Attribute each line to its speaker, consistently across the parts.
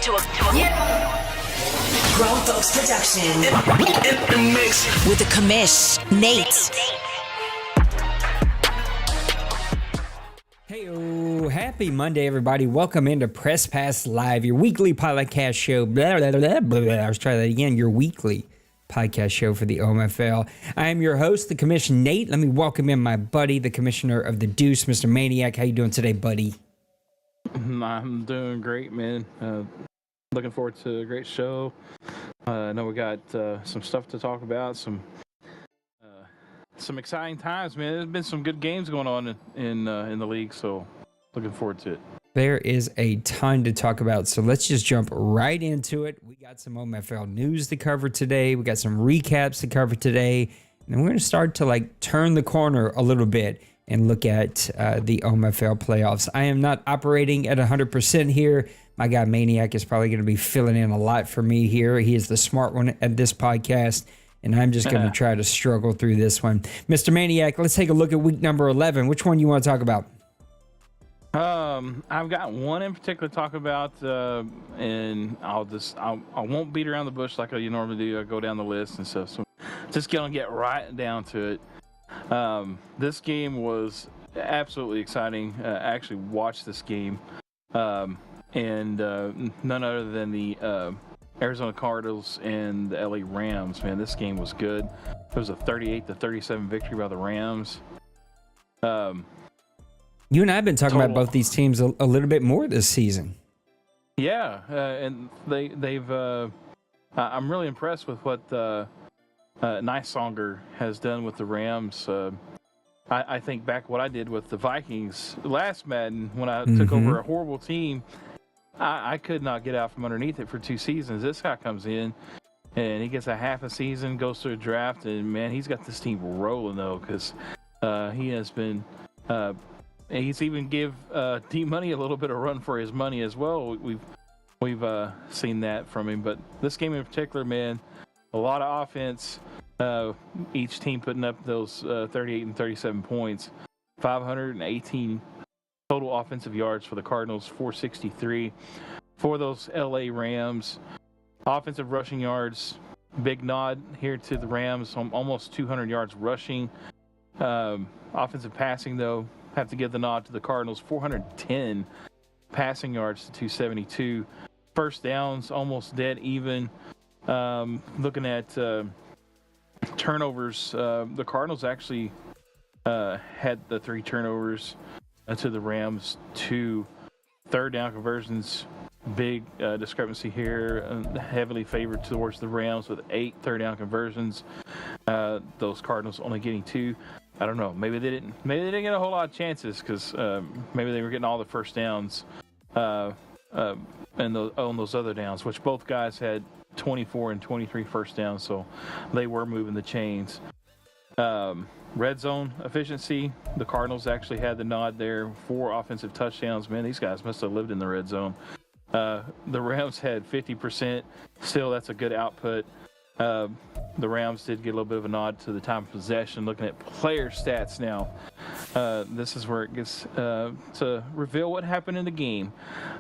Speaker 1: to a Grown Folks production. In the mix with the commish, Nate.
Speaker 2: Hey, happy Monday, everybody. Welcome into Press Pass Live, your weekly podcast show. I was trying that again. Your weekly podcast show for the OMFL. I am your host, the Commission Nate. Let me welcome in my buddy, the Commissioner of the Deuce, Mr. Maniac. How you doing today, buddy?
Speaker 3: I'm doing great, man. Looking forward to a great show. I know we got some stuff to talk about, some exciting times, man. There's been some good games going on in the league, so looking forward to it.
Speaker 2: There is a ton to talk about, so let's just jump right into it. We got some OMFL news to cover today. We got some recaps to cover today, and we're going to start to turn the corner a little bit and look at the OMFL playoffs. I am not operating at 100% here. My guy Maniac is probably going to be filling in a lot for me here. He is the smart one at this podcast, and I'm just going to try to struggle through this one. Mr. Maniac, let's take a look at week number 11. Which one you want to talk about?
Speaker 3: I've got one in particular to talk about, and I won't beat around the bush like you normally do. I go down the list and stuff. So just gonna get right down to it. This game was absolutely exciting. I actually watched this game, and none other than the Arizona Cardinals and the LA Rams. Man, this game was good. It was a 38-37 victory by the Rams.
Speaker 2: You and I have been talking about both these teams a little bit more this season.
Speaker 3: Yeah, and they've. I'm really impressed with what Nicesonger has done with the Rams. I think back what I did with the Vikings last Madden when I took over a horrible team. I could not get out from underneath it for 2 seasons. This guy comes in and he gets a half a season, goes through a draft, and man, he's got this team rolling though, because he has been. He's even give D-Money a little bit of run for his money as well. We've seen that from him. But this game in particular, man, a lot of offense. Each team putting up those 38 and 37 points. 518 total offensive yards for the Cardinals, 463 for those LA Rams. Offensive rushing yards, big nod here to the Rams, almost 200 yards rushing. Offensive passing, though, have to give the nod to the Cardinals, 410 passing yards to 272. First downs, almost dead even. Looking at turnovers, the Cardinals actually had the 3 turnovers to the Rams, 2 third down conversions. Big discrepancy here, heavily favored towards the Rams with 8 third down conversions. Those Cardinals only getting 2. I don't know. Maybe they didn't get a whole lot of chances because maybe they were getting all the first downs and on those other downs, which both guys had 24 and 23 first downs, so they were moving the chains. Red zone efficiency, the Cardinals actually had the nod there. 4 offensive touchdowns. Man, these guys must have lived in the red zone. The Rams had 50%. Still, that's a good output. The Rams did get a little bit of a nod to the time of possession. Looking at player stats now, this is where it gets to reveal what happened in the game.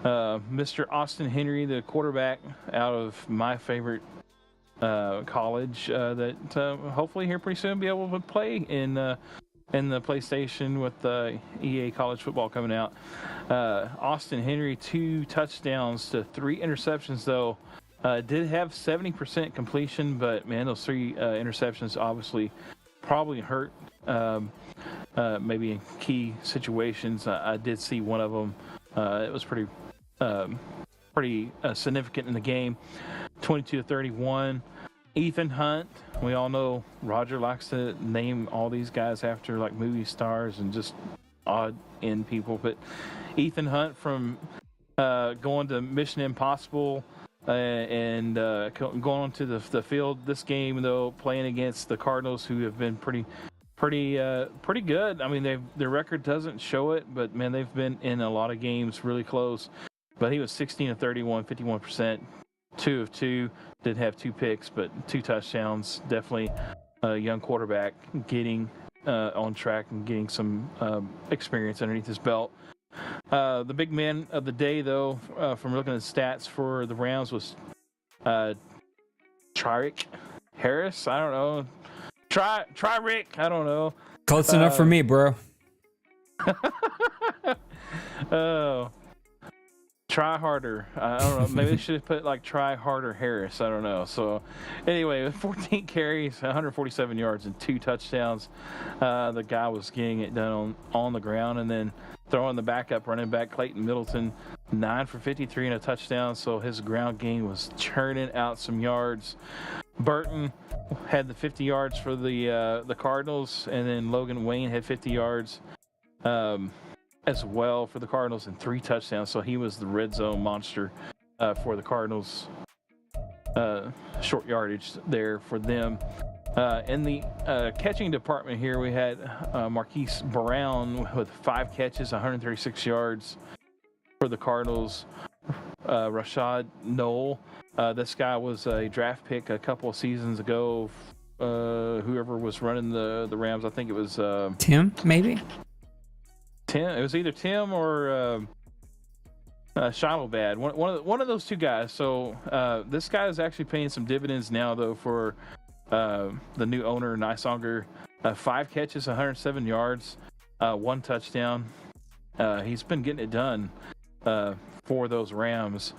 Speaker 3: Mr. Austin Henry, the quarterback out of my favorite college, that hopefully here pretty soon be able to play in the PlayStation with EA College Football coming out. Austin Henry, 2 touchdowns to 3 interceptions, though. Did have 70% completion, but man, those 3 interceptions obviously probably hurt. Maybe in key situations. I did see one of them. It was pretty significant in the game. 22-31. Ethan Hunt. We all know Roger likes to name all these guys after like movie stars and just odd end people. But Ethan Hunt from going to Mission Impossible. And going onto the field this game, though, playing against the Cardinals, who have been pretty good. I mean, their record doesn't show it, but man, they've been in a lot of games really close. But he was 16 of 31, 51%, 2 of 2. Did have 2 picks, but 2 touchdowns. Definitely a young quarterback getting on track and getting some experience underneath his belt. The big man of the day, though, from looking at stats for the Rams was Tyreek Harris. I don't know. Try Rick. I don't know.
Speaker 2: Close enough for me, bro.
Speaker 3: Oh, try harder. I don't know. Maybe they should have put like try harder Harris. I don't know. So, anyway, with 14 carries, 147 yards, and 2 touchdowns, the guy was getting it done on the ground, and then throwing the backup running back Clayton Middleton, 9 for 53 and a touchdown. So his ground game was churning out some yards. Burton had the 50 yards for the Cardinals, and then Logan Wayne had 50 yards as well for the Cardinals and 3 touchdowns. So he was the red zone monster for the Cardinals. Short yardage there for them. In the catching department here, we had Marquise Brown with 5 catches, 136 yards for the Cardinals. Rashad Knoll. This guy was a draft pick a couple of seasons ago. Whoever was running the Rams, I think it was
Speaker 2: Tim, maybe?
Speaker 3: Tim. It was either Tim or Shadowbad. One of those two guys. So this guy is actually paying some dividends now, though, for the new owner, Nysonger. 5 catches, 107 yards, 1 touchdown. He's been getting it done for those Rams.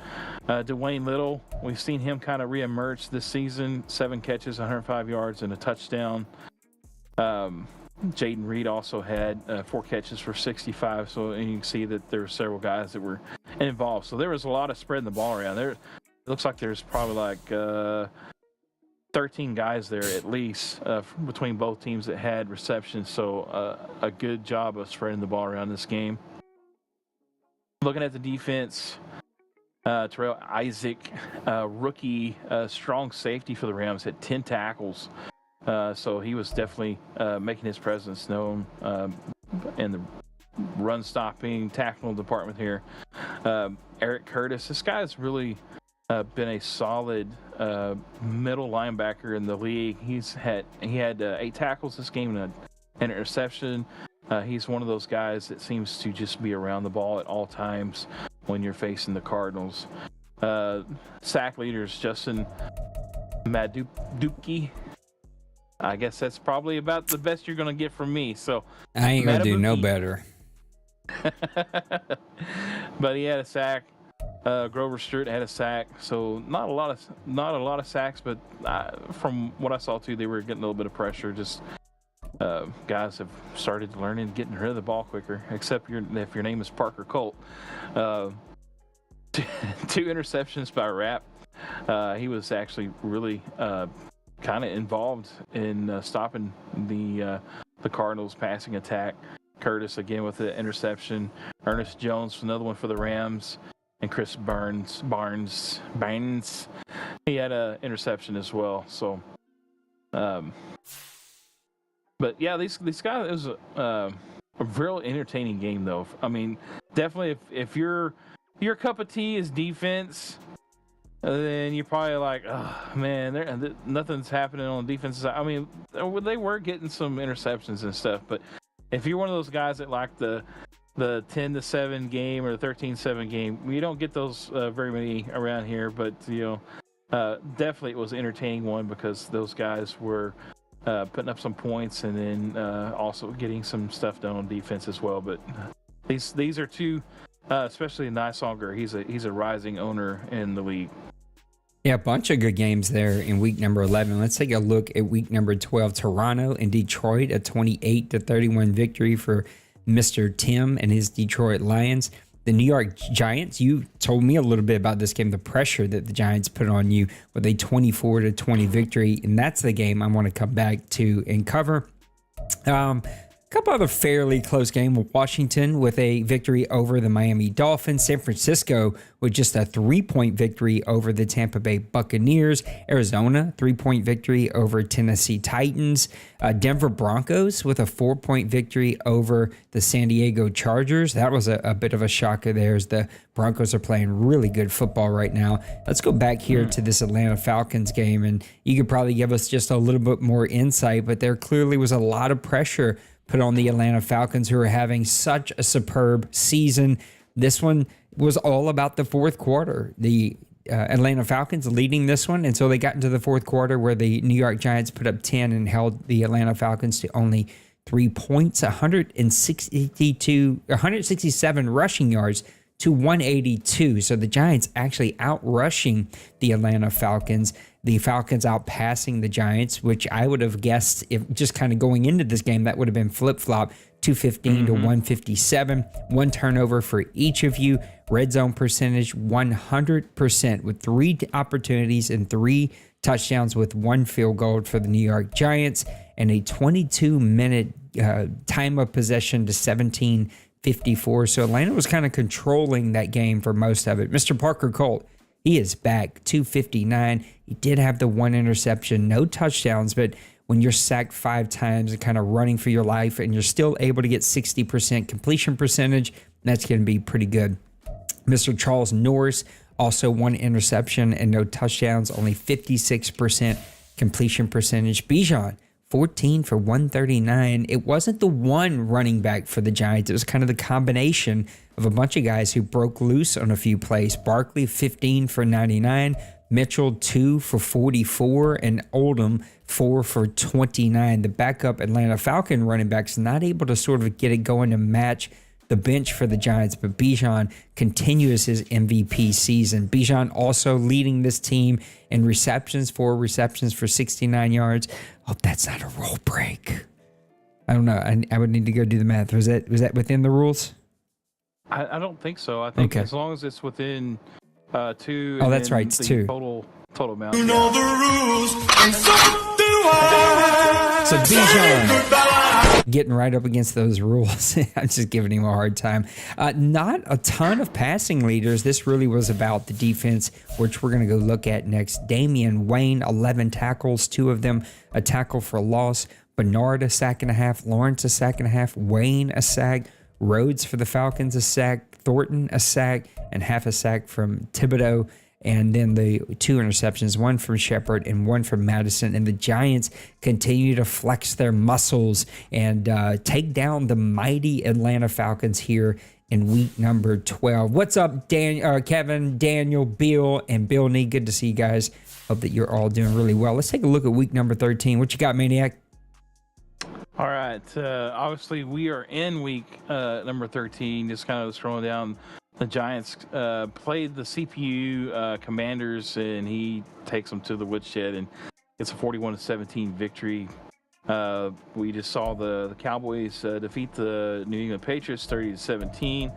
Speaker 3: Dwayne Little, we've seen him kind of reemerge this season. 7 catches, 105 yards, and a touchdown. Jaden Reed also had 4 catches for 65. So and you can see that there were several guys that were involved. So there was a lot of spreading the ball around. There, it looks like there's probably like 13 guys there at least between both teams that had receptions. So a good job of spreading the ball around this game. Looking at the defense, Terrell Isaac, rookie, strong safety for the Rams, had 10 tackles. So he was definitely making his presence known in the run-stopping, tackle department here. Eric Curtis, this guy's really been a solid middle linebacker in the league. He had 8 tackles this game and an interception. He's one of those guys that seems to just be around the ball at all times when you're facing the Cardinals. Sack leaders, Justin Madubuike. I guess that's probably about the best you're going to get from me. So
Speaker 2: I ain't going to do no better.
Speaker 3: But he had a sack. Grover Stewart had a sack. So not a lot of sacks, but from what I saw too, they were getting a little bit of pressure. Just guys have started learning getting rid of the ball quicker, except if your name is Parker Colt. 2 interceptions by Rapp. He was actually really kind of involved in stopping the Cardinals' passing attack. Curtis again with the interception. Ernest Jones, another one for the Rams, and Chris Barnes. He had an interception as well. So, but yeah, these guys, it was a real entertaining game, though. I mean, definitely if your cup of tea is defense, then you're probably like, oh man, nothing's happening on the defensive side. I mean, they were getting some interceptions and stuff, but if you're one of those guys that like the 10-7 game or the 13-7 game, you don't get those very many around here. But definitely it was an entertaining one because those guys were putting up some points and then also getting some stuff done on defense as well. But these are two, especially Nysonger. He's a rising owner in the league.
Speaker 2: Yeah, a bunch of good games there in week number 11. Let's take a look at week number 12. Toronto and Detroit, a 28-31 victory for Mr. Tim and his Detroit Lions. The New York Giants, you told me a little bit about this game, the pressure that the Giants put on you with a 24-20 victory, and that's the game I want to come back to and cover. A couple other fairly close games. Washington with a victory over the Miami Dolphins. San Francisco with just a 3-point victory over the Tampa Bay Buccaneers. Arizona, 3-point victory over Tennessee Titans. Denver Broncos with a 4-point victory over the San Diego Chargers. That was a bit of a shocker there as the Broncos are playing really good football right now. Let's go back here to this Atlanta Falcons game, and you could probably give us just a little bit more insight, but there clearly was a lot of pressure put on the Atlanta Falcons, who are having such a superb season. This one was all about the fourth quarter. The Atlanta Falcons leading this one until they got into the fourth quarter, where the New York Giants put up 10 and held the Atlanta Falcons to only 3 points, 167 rushing yards to 182. So the Giants actually outrushing the Atlanta Falcons. The Falcons outpassing the Giants, which I would have guessed, if just kind of going into this game, that would have been flip-flop, 215 to 157. One turnover for each of you. Red zone percentage 100% with 3 opportunities and 3 touchdowns with 1 field goal for the New York Giants, and a 22-minute time of possession to 17:54. So Atlanta was kind of controlling that game for most of it. Mr. Parker Colt, he is back, 259. He did have the 1 interception, no touchdowns, but when you're sacked 5 times and kind of running for your life and you're still able to get 60% completion percentage, that's going to be pretty good. Mr. Charles Norris, also 1 interception and no touchdowns, only 56% completion percentage. Bijan, 14 for 139. It wasn't the one running back for the Giants. It was kind of the combination of a bunch of guys who broke loose on a few plays. Barkley, 15 for 99. Mitchell, 2 for 44. And Oldham, 4 for 29. The backup Atlanta Falcon running backs not able to sort of get it going to match the bench for the Giants, but Bijan continues his MVP season. Bijan also leading this team in receptions, 4 receptions for 69 yards. Hope that's not a rule break. I don't know. I would need to go do the math. Was that within the rules?
Speaker 3: I don't think so. I think as long as it's within 2.
Speaker 2: Oh, that's right. It's 2.
Speaker 3: Total amount.
Speaker 4: You know the rules, and so do I.
Speaker 2: So Bijan getting right up against those rules. I'm just giving him a hard time. Not a ton of passing leaders. This really was about the defense, which we're going to go look at next. Damian Wayne, 11 tackles, 2 of them a tackle for loss. Bernard, a sack and a half. Lawrence, a sack and a half. Wayne, a sack. Rhodes for the Falcons, a sack. Thornton, a sack, and half a sack from Thibodeau. And then the 2 interceptions, 1 from Shepard and 1 from Madison. And the Giants continue to flex their muscles and take down the mighty Atlanta Falcons here in week number 12. What's up, Kevin, Daniel, Bill, and Bill Nee? Good to see you guys. Hope that you're all doing really well. Let's take a look at week number 13. What you got, Maniac?
Speaker 3: All right. Obviously, we are in week number 13. Just kind of scrolling down. The Giants played the CPU Commanders, and he takes them to the woodshed, and it's a 41-17 victory. We just saw the Cowboys defeat the New England Patriots 30-17.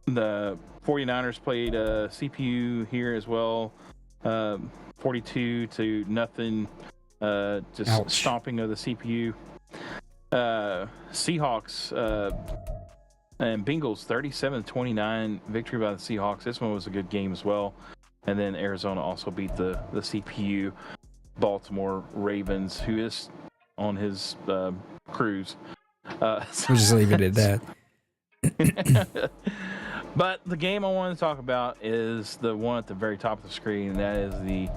Speaker 3: The 49ers played CPU here as well, 42-0. Just
Speaker 2: Ouch.
Speaker 3: stomping of the CPU. Seahawks and Bengals 37-29 victory by the Seahawks. This one was a good game as well. And then Arizona also beat the CPU Baltimore Ravens, who is on his cruise.
Speaker 2: We'll just leave it at that.
Speaker 3: But the game I wanted to talk about is the one at the very top of the screen, and that is the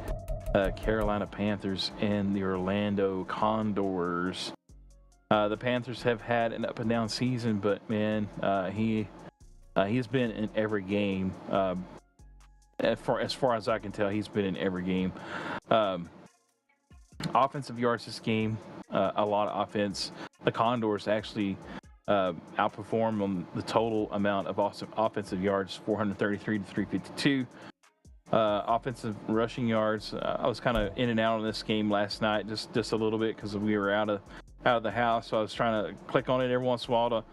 Speaker 3: Carolina Panthers and the Orlando Condors. The Panthers have had an up and down season, but man, he's been in every game. As far as I can tell, he's been in every game. Offensive yards this game, a lot of offense. The Condors actually outperformed on the total amount of offensive yards, 433 to 352. Offensive rushing yards. I was kind of in and out on this game last night, just a little bit because we were out of the house. So I was trying to click on it every once in a while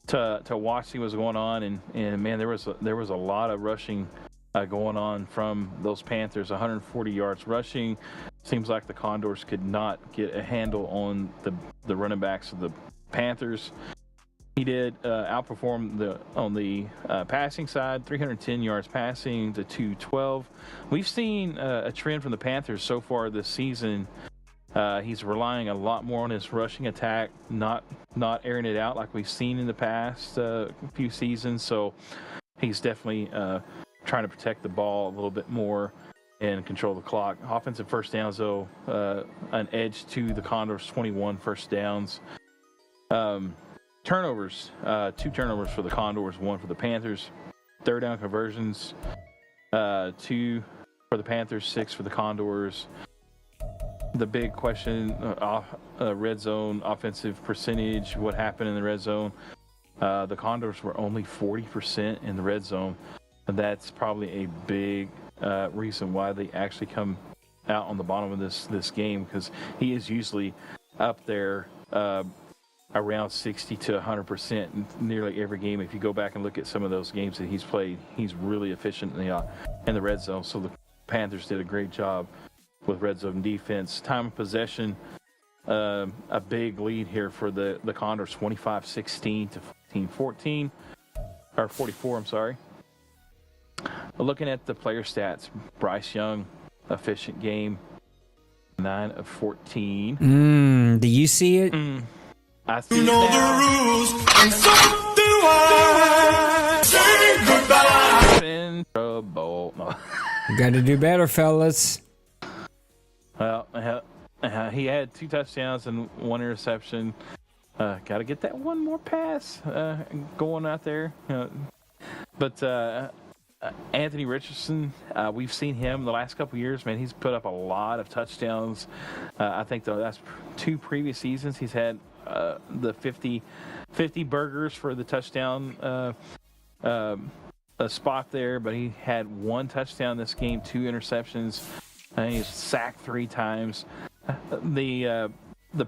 Speaker 3: to watch see what's going on. And man, there was a lot of rushing going on from those Panthers. 140 yards rushing. Seems like the Condors could not get a handle on the running backs of the Panthers. He did outperform on the passing side, 310 yards passing to 212. We've seen a trend from the Panthers so far this season. He's relying a lot more on his rushing attack, not airing it out like we've seen in the past few seasons. So he's definitely trying to protect the ball a little bit more and control the clock. Offensive first downs, though, an edge to the Condors, 21 first downs. Turnovers, 2 turnovers for the Condors, 1 for the Panthers. Third down conversions, 2 for the Panthers, 6 for the Condors. The big question, red zone offensive percentage, what happened in the red zone? The Condors were only 40% in the red zone. And that's probably a big reason why they actually come out on the bottom of this game, because he is usually up there around 60 to 100% nearly every game. If you go back and look at some of those games that he's played, he's really efficient in the red zone. So the Panthers did a great job with red zone defense. Time of possession, a big lead here for the Condors, 25-16 to 14, or 44, I'm sorry. Looking at the player stats, Bryce Young, efficient game, 9 of 14.
Speaker 2: Do you see it?
Speaker 3: I see
Speaker 4: You
Speaker 3: it
Speaker 4: know
Speaker 3: now.
Speaker 4: the rules, and so do I. Say goodbye.
Speaker 3: In trouble. No.
Speaker 2: You got to do better, fellas.
Speaker 3: Well, he had 2 touchdowns and 1 interception. Got to get that one more pass going out there. But Anthony Richardson, we've seen him the last couple years. Man, he's put up a lot of touchdowns. I think that's 2 previous seasons he's had the 50 burgers for the touchdown spot there, but he had 1 touchdown this game, 2 interceptions. He's sacked 3 times. The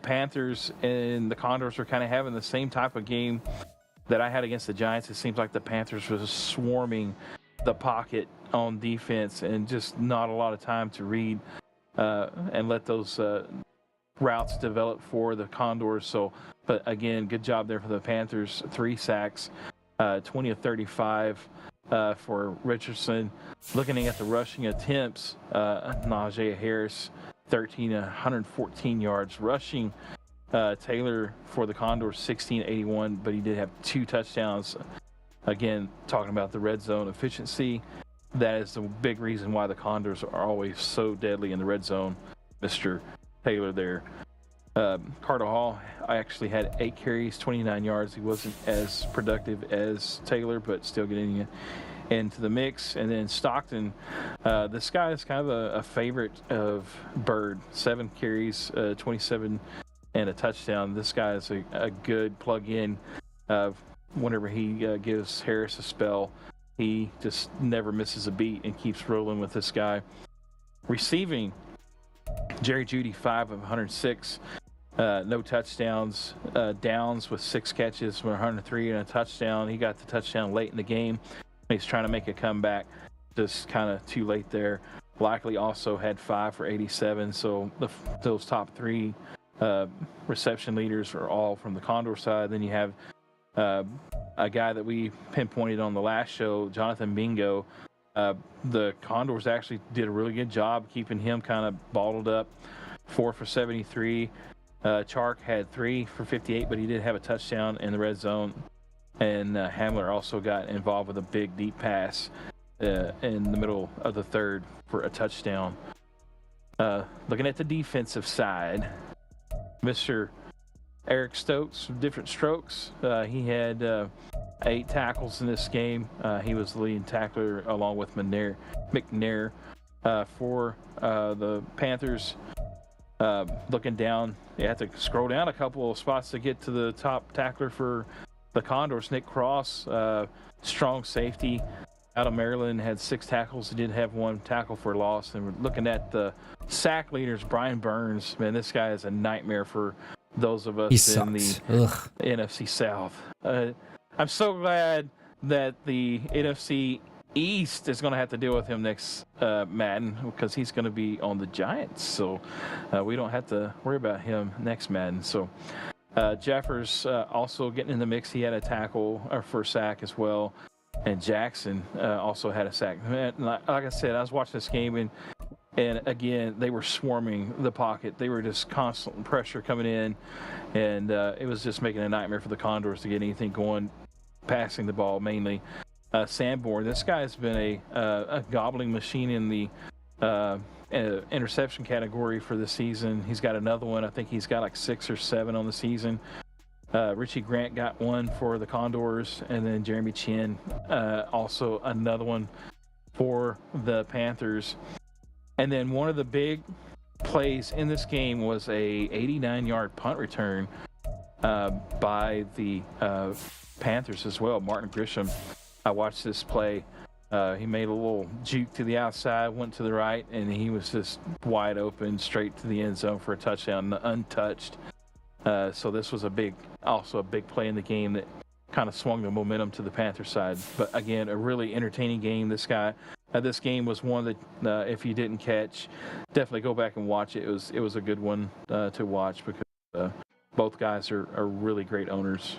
Speaker 3: Panthers and the Condors are kind of having the same type of game that I had against the Giants. It seems like the Panthers was swarming the pocket on defense and just not a lot of time to read and let those routes develop for the Condors. So, but again, good job there for the Panthers. 3 sacks, 20 of 35 for Richardson. Looking at the rushing attempts, Najee Harris, 114 yards rushing. Taylor for the Condors, 1681, but he did have 2 touchdowns. Again, talking about the red zone efficiency, that is the big reason why the Condors are always so deadly in the red zone. Mr. Taylor there. Carter Hall, I actually had 8 carries, 29 yards. He wasn't as productive as Taylor, but still getting into the mix. And then Stockton, this guy is kind of a favorite of Bird. 7 carries, 27 and a touchdown. This guy is a good plug-in. Whenever he gives Harris a spell, he just never misses a beat and keeps rolling with this guy. Receiving, Jerry Jeudy, 5 of 106. No touchdowns. Downs with 6 catches for 103 and a touchdown. He got the touchdown late in the game. He's trying to make a comeback. Just kind of too late there. Likely also had 5 for 87. So those top 3 reception leaders are all from the Condor side. Then you have a guy that we pinpointed on the last show, Jonathan Bingo. The Condors actually did a really good job keeping him kind of bottled up. 4 for 73. Chark had 3 for 58, but he did have a touchdown in the red zone. And Hamler also got involved with a big deep pass in the middle of the third for a touchdown. Looking at the defensive side, Mr. Eric Stokes, different strokes. He had 8 tackles in this game. He was the leading tackler along with McNair for the Panthers. Looking down, you have to scroll down a couple of spots to get to the top tackler for the Condors. Nick Cross, strong safety out of Maryland, had 6 tackles. He did have 1 tackle for loss. And we're looking at the sack leaders, Brian Burns. Man, this guy is a nightmare for those of us in the NFC South. I'm so glad that the NFC East is going to have to deal with him next Madden, because he's going to be on the Giants. So we don't have to worry about him next Madden. So Jeffers also getting in the mix. He had a tackle for sack as well. And Jackson also had a sack. Like I said, I was watching this game, and again, they were swarming the pocket. They were just constant pressure coming in, and it was just making a nightmare for the Condors to get anything going, passing the ball mainly. Sanborn, this guy has been a gobbling machine in the interception category for the season. He's got another one. I think he's got like 6 or 7 on the season. Richie Grant got one for the Condors, and then Jeremy Chin also another one for the Panthers. And then one of the big plays in this game was a 89-yard punt return by the Panthers as well. Martin Grisham, I watched this play. He made a little juke to the outside, went to the right, and he was just wide open, straight to the end zone for a touchdown, untouched. So this was also a big play in the game that kind of swung the momentum to the Panther side. But again, a really entertaining game. This game was one that if you didn't catch, definitely go back and watch it. It was a good one to watch because both guys are really great owners.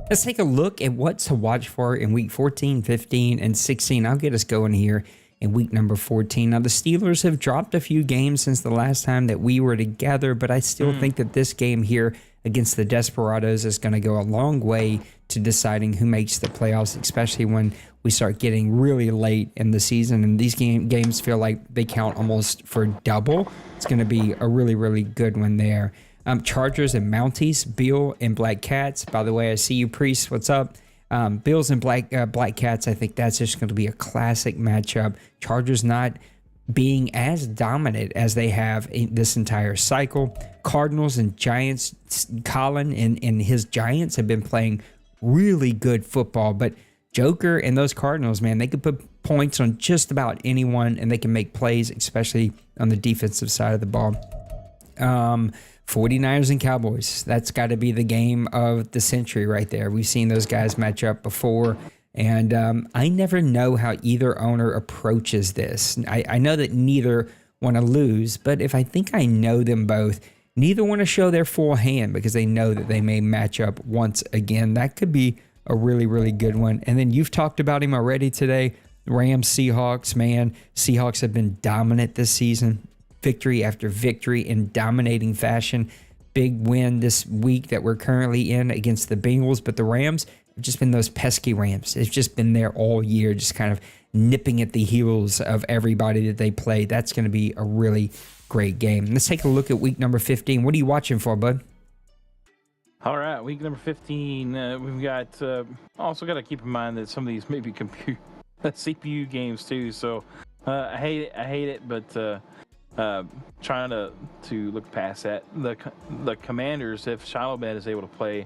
Speaker 2: Let's take a look at what to watch for in week 14, 15, and 16. I'll get us going here in week number 14. Now, the Steelers have dropped a few games since the last time that we were together, but I still think that this game here against the Desperados is going to go a long way to deciding who makes the playoffs, especially when we start getting really late in the season. And these games feel like they count almost for double. It's going to be a really, really good one there. Chargers and Mounties, Bill and Black Cats. By the way, I see you, Priest. What's up? Bills and Black Cats, I think that's just going to be a classic matchup. Chargers not being as dominant as they have in this entire cycle. Cardinals and Giants. Colin and his Giants have been playing really good football, but Joker and those Cardinals, man, they could put points on just about anyone, and they can make plays, especially on the defensive side of the ball. 49ers and Cowboys. That's got to be the game of the century right there. We've seen those guys match up before, and I never know how either owner approaches this. I know that neither want to lose, but if I think I know them both, neither want to show their full hand because they know that they may match up once again. That could be a really, really good one. And then you've talked about him already today. Rams, Seahawks, man. Seahawks have been dominant this season. Victory after victory in dominating fashion. Big win this week that we're currently in against the Bengals, but the Rams have just been those pesky Rams. They've just been there all year, just kind of nipping at the heels of everybody that they play. That's going to be a really great game. Let's take a look at week number 15. What are you watching for, bud?
Speaker 3: All right, week number 15. We've got also got to keep in mind that some of these may be CPU games too. So I hate it, but trying to look past that. The Commanders, if Shiloh is able to play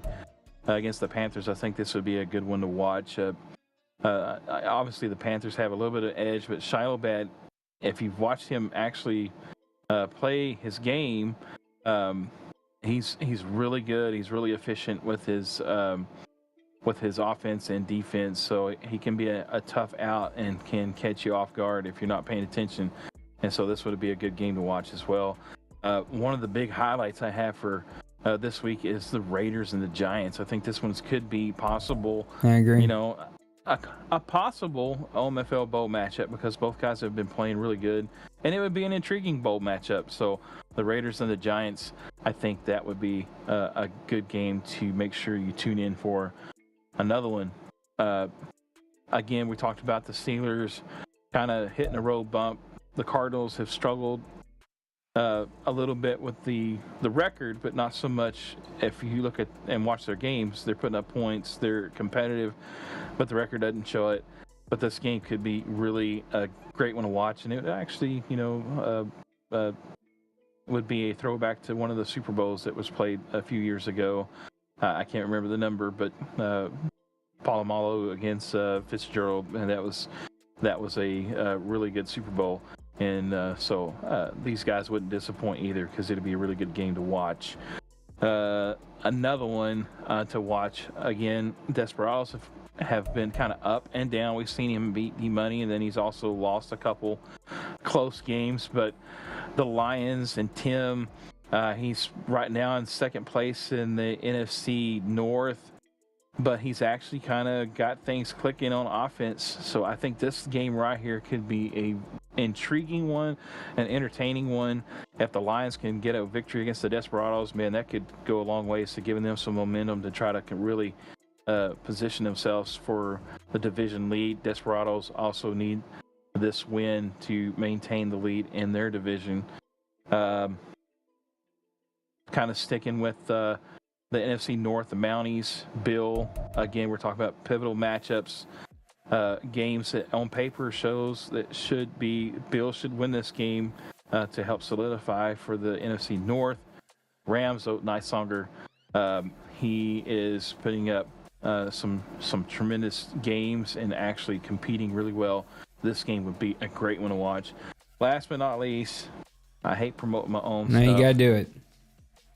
Speaker 3: against the Panthers, I think this would be a good one to watch. Obviously, the Panthers have a little bit of edge, but Shiloh, if you've watched him actually play his game, he's really good. He's really efficient with his offense and defense, so he can be a tough out and can catch you off guard if you're not paying attention. And so this would be a good game to watch as well. One of the big highlights I have for this week is the Raiders and the Giants. I think this one could be possible.
Speaker 2: I agree.
Speaker 3: You know, a possible OMFL bowl matchup because both guys have been playing really good, and it would be an intriguing bowl matchup. So the Raiders and the Giants, I think that would be a good game to make sure you tune in for. Another one. Again, we talked about the Steelers kind of hitting a road bump. The Cardinals have struggled a little bit with the record, but not so much. If you look at and watch their games, they're putting up points, they're competitive, but the record doesn't show it. But this game could be really a great one to watch, and it actually, would be a throwback to one of the Super Bowls that was played a few years ago. I can't remember the number, but Polamalu against Fitzgerald, and that was a really good Super Bowl. And so these guys wouldn't disappoint either because it'd be a really good game to watch. Another one to watch, again, Desperados have been kind of up and down. We've seen him beat D-Money, and then he's also lost a couple close games. But the Lions and Tim, he's right now in second place in the NFC North. But he's actually kind of got things clicking on offense. So I think this game right here could be a intriguing one, an entertaining one. If the Lions can get a victory against the Desperados, man, that could go a long ways to giving them some momentum to try to really position themselves for the division lead. Desperados also need this win to maintain the lead in their division. Kind of sticking with the NFC North, the Mounties, Bill. Again, we're talking about pivotal matchups, games that on paper shows that Bill should win this game to help solidify for the NFC North. Rams, Nightonger, he is putting up some tremendous games and actually competing really well. This game would be a great one to watch. Last but not least, I hate promoting my own stuff.
Speaker 2: You got to do it.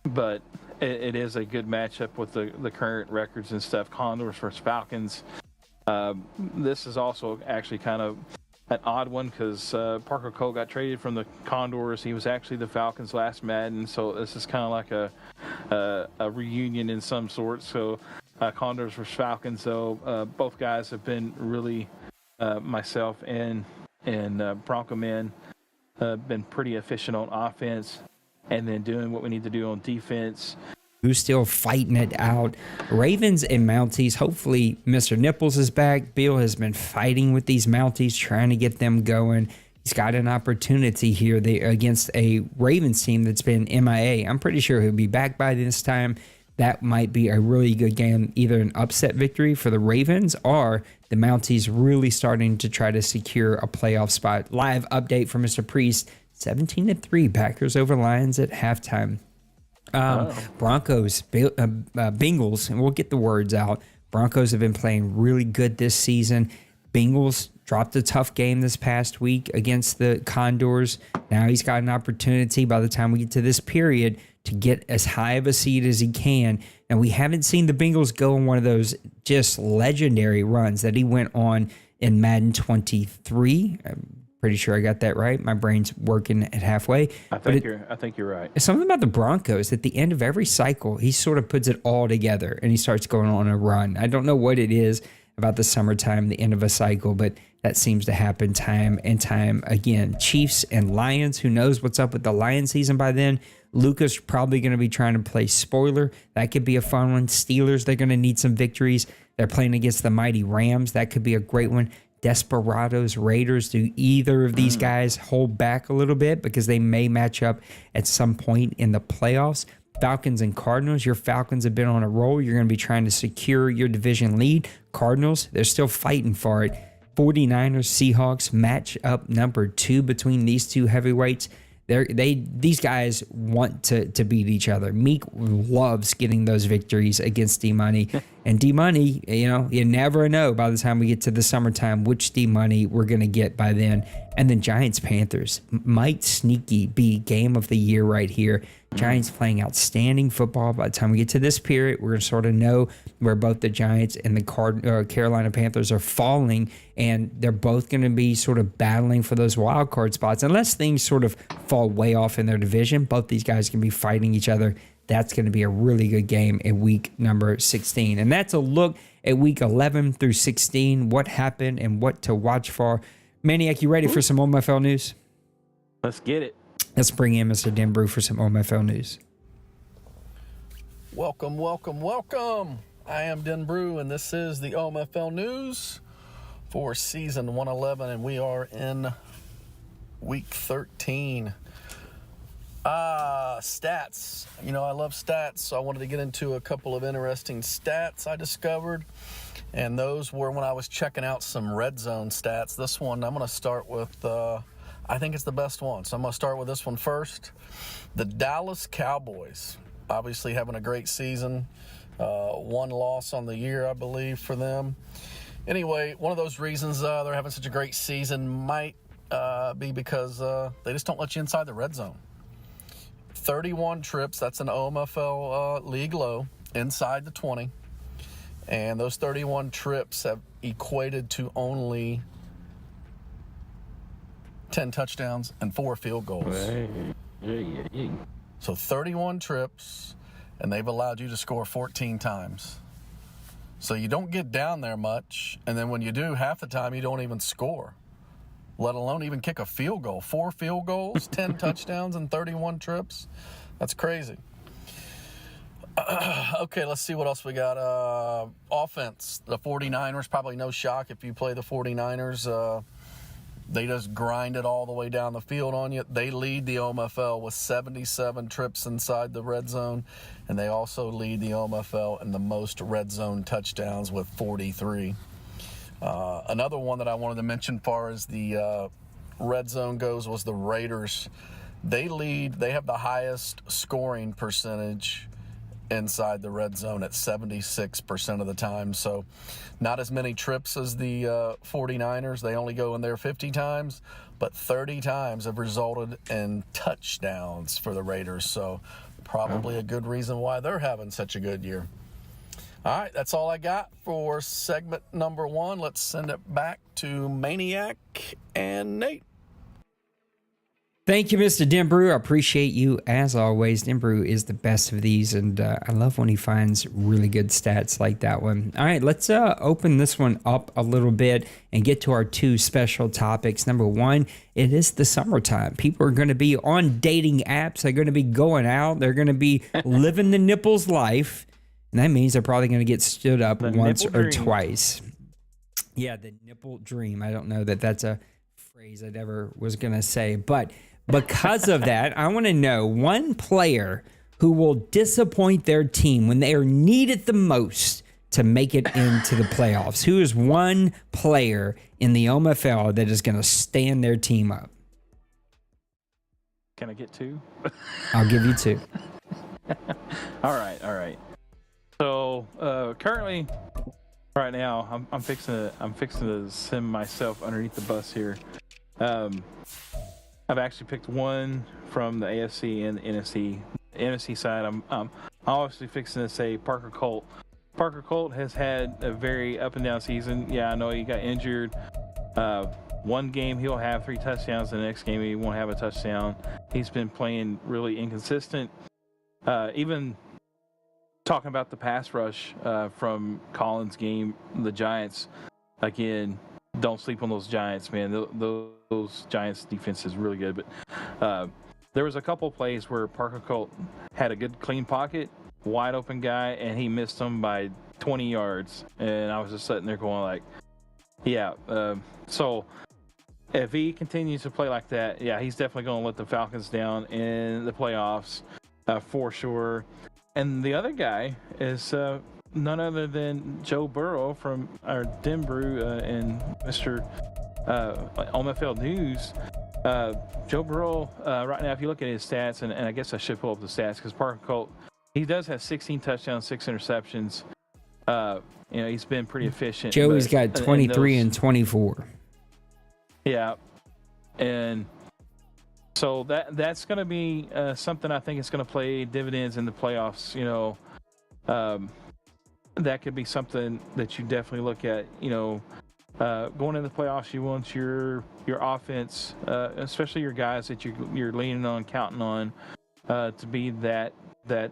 Speaker 3: But it is a good matchup with the current records and stuff. Condors versus Falcons. This is also actually kind of an odd one because Parker Cole got traded from the Condors. He was actually the Falcons last Madden, so this is kind of like a reunion in some sort. So Condors versus Falcons, though, both guys have been really myself and Bronco Man been pretty efficient on offense, and then doing what we need to do on defense.
Speaker 2: Who's still fighting it out? Ravens and Mounties. Hopefully, Mr. Nipples is back. Bill has been fighting with these Mounties, trying to get them going. He's got an opportunity here against a Ravens team that's been MIA. I'm pretty sure he'll be back by this time. That might be a really good game, either an upset victory for the Ravens or the Mounties really starting to try to secure a playoff spot. Live update from Mr. Priest, 17-3 Packers over Lions at halftime. Broncos, Bengals, and we'll get the words out. Broncos have been playing really good this season. Bengals dropped a tough game this past week against the Condors. Now he's got an opportunity by the time we get to this period to get as high of a seed as he can. And we haven't seen the Bengals go on one of those just legendary runs that he went on in Madden 23. Pretty sure I got that right. My brain's working at halfway.
Speaker 3: I think you're right.
Speaker 2: It's something about the Broncos. At the end of every cycle, he sort of puts it all together and he starts going on a run. I don't know what it is about the summertime, the end of a cycle, but that seems to happen time and time again. Chiefs and Lions. Who knows what's up with the Lions season by then? Luca's probably going to be trying to play spoiler. That could be a fun one. Steelers, they're going to need some victories. They're playing against the mighty Rams. That could be a great one. Desperados, Raiders. Do either of these guys hold back a little bit because they may match up at some point in the playoffs? Falcons and Cardinals. Your Falcons have been on a roll. You're going to be trying to secure your division lead. Cardinals, they're still fighting for it. 49ers, Seahawks, match up number 2 between these two heavyweights. These guys want to beat each other. Meek loves getting those victories against D-Money. And D-Money, you never know by the time we get to the summertime which D-Money we're going to get by then. And then Giants-Panthers might sneaky be game of the year right here. Giants playing outstanding football. By the time we get to this period, we're going to sort of know where both the Giants and the Carolina Panthers are falling, and they're both going to be sort of battling for those wild card spots. Unless things sort of fall way off in their division, both these guys can be fighting each other. That's going to be a really good game in week number 16. And that's a look at week 11 through 16, what happened and what to watch for. Maniac, you ready for some OMFL news?
Speaker 3: Let's get it.
Speaker 2: Let's bring in Mr. Denbrew for some OMFL news.
Speaker 5: Welcome, welcome, welcome. I am Denbrew, and this is the OMFL news for season 111, and we are in week 13. Stats. I love stats, so I wanted to get into a couple of interesting stats I discovered, and those were when I was checking out some red zone stats. This one, I'm going to start with, I think it's the best one, so I'm going to start with this one first. The Dallas Cowboys, obviously having a great season. One loss on the year, I believe, for them. Anyway, one of those reasons they're having such a great season might be because they just don't let you inside the red zone. 31 trips, that's an OMFL league low, inside the 20. And those 31 trips have equated to only 10 touchdowns and 4 field goals. So 31 trips, and they've allowed you to score 14 times. So you don't get down there much, and then when you do, half the time you don't even score, let alone even kick a field goal. 4 field goals, 10 touchdowns, and 31 trips. That's crazy. Okay, let's see what else we got. Offense, the 49ers, probably no shock if you play the 49ers. They just grind it all the way down the field on you. They lead the OMFL with 77 trips inside the red zone, and they also lead the OMFL in the most red zone touchdowns with 43. Another one that I wanted to mention far as the red zone goes was the Raiders. They have the highest scoring percentage inside the red zone at 76% of the time. So not as many trips as the 49ers. They only go in there 50 times, but 30 times have resulted in touchdowns for the Raiders. So probably a good reason why they're having such a good year. All right, that's all I got for segment number 1. Let's send it back to Maniac and Nate.
Speaker 2: Thank you, Mr. Denbrew. I appreciate you as always. Denbrew is the best of these, and I love when he finds really good stats like that one. All right, let's open this one up a little bit and get to our 2 special topics. Number 1, it is the summertime. People are going to be on dating apps. They're going to be going out. They're going to be living the nipples life, and that means they're probably going to get stood up once or twice. Yeah, the nipple dream. I don't know that that's a phrase I ever was going to say, but because of that, I want to know one player who will disappoint their team when they are needed the most to make it into the playoffs. Who is one player in the OMFL that is going to stand their team up?
Speaker 3: Can I get 2?
Speaker 2: I'll give you 2.
Speaker 3: All right. So currently, right now, I'm fixing to send myself underneath the bus here. I've actually picked one from the AFC and the NFC side. I'm obviously fixing to say Parker Colt. Parker Colt has had a very up and down season. Yeah, I know he got injured. One game he'll have 3 touchdowns. The next game he won't have a touchdown. He's been playing really inconsistent. Even talking about the pass rush from Collins' game, the Giants, again, don't sleep on those Giants, man. Those Giants defense is really good. But there was a couple plays where Parker Colt had a good clean pocket, wide open guy, and he missed him by 20 yards. And I was just sitting there going like, yeah. So if he continues to play like that, yeah, he's definitely going to let the Falcons down in the playoffs for sure. And the other guy is none other than Joe Burrow from our Denbrew and Mr. OMFL News. Joe Burrow, right now, if you look at his stats, and I guess I should pull up the stats because Parker Colt, he does have 16 touchdowns, 6 interceptions. He's been pretty efficient.
Speaker 2: Joey's got 23 and 24. Yeah.
Speaker 3: And so that's going to be something I think is going to play dividends in the playoffs. That could be something that you definitely look at. Going into the playoffs, you want your offense, especially your guys that you're leaning on, counting on, to be that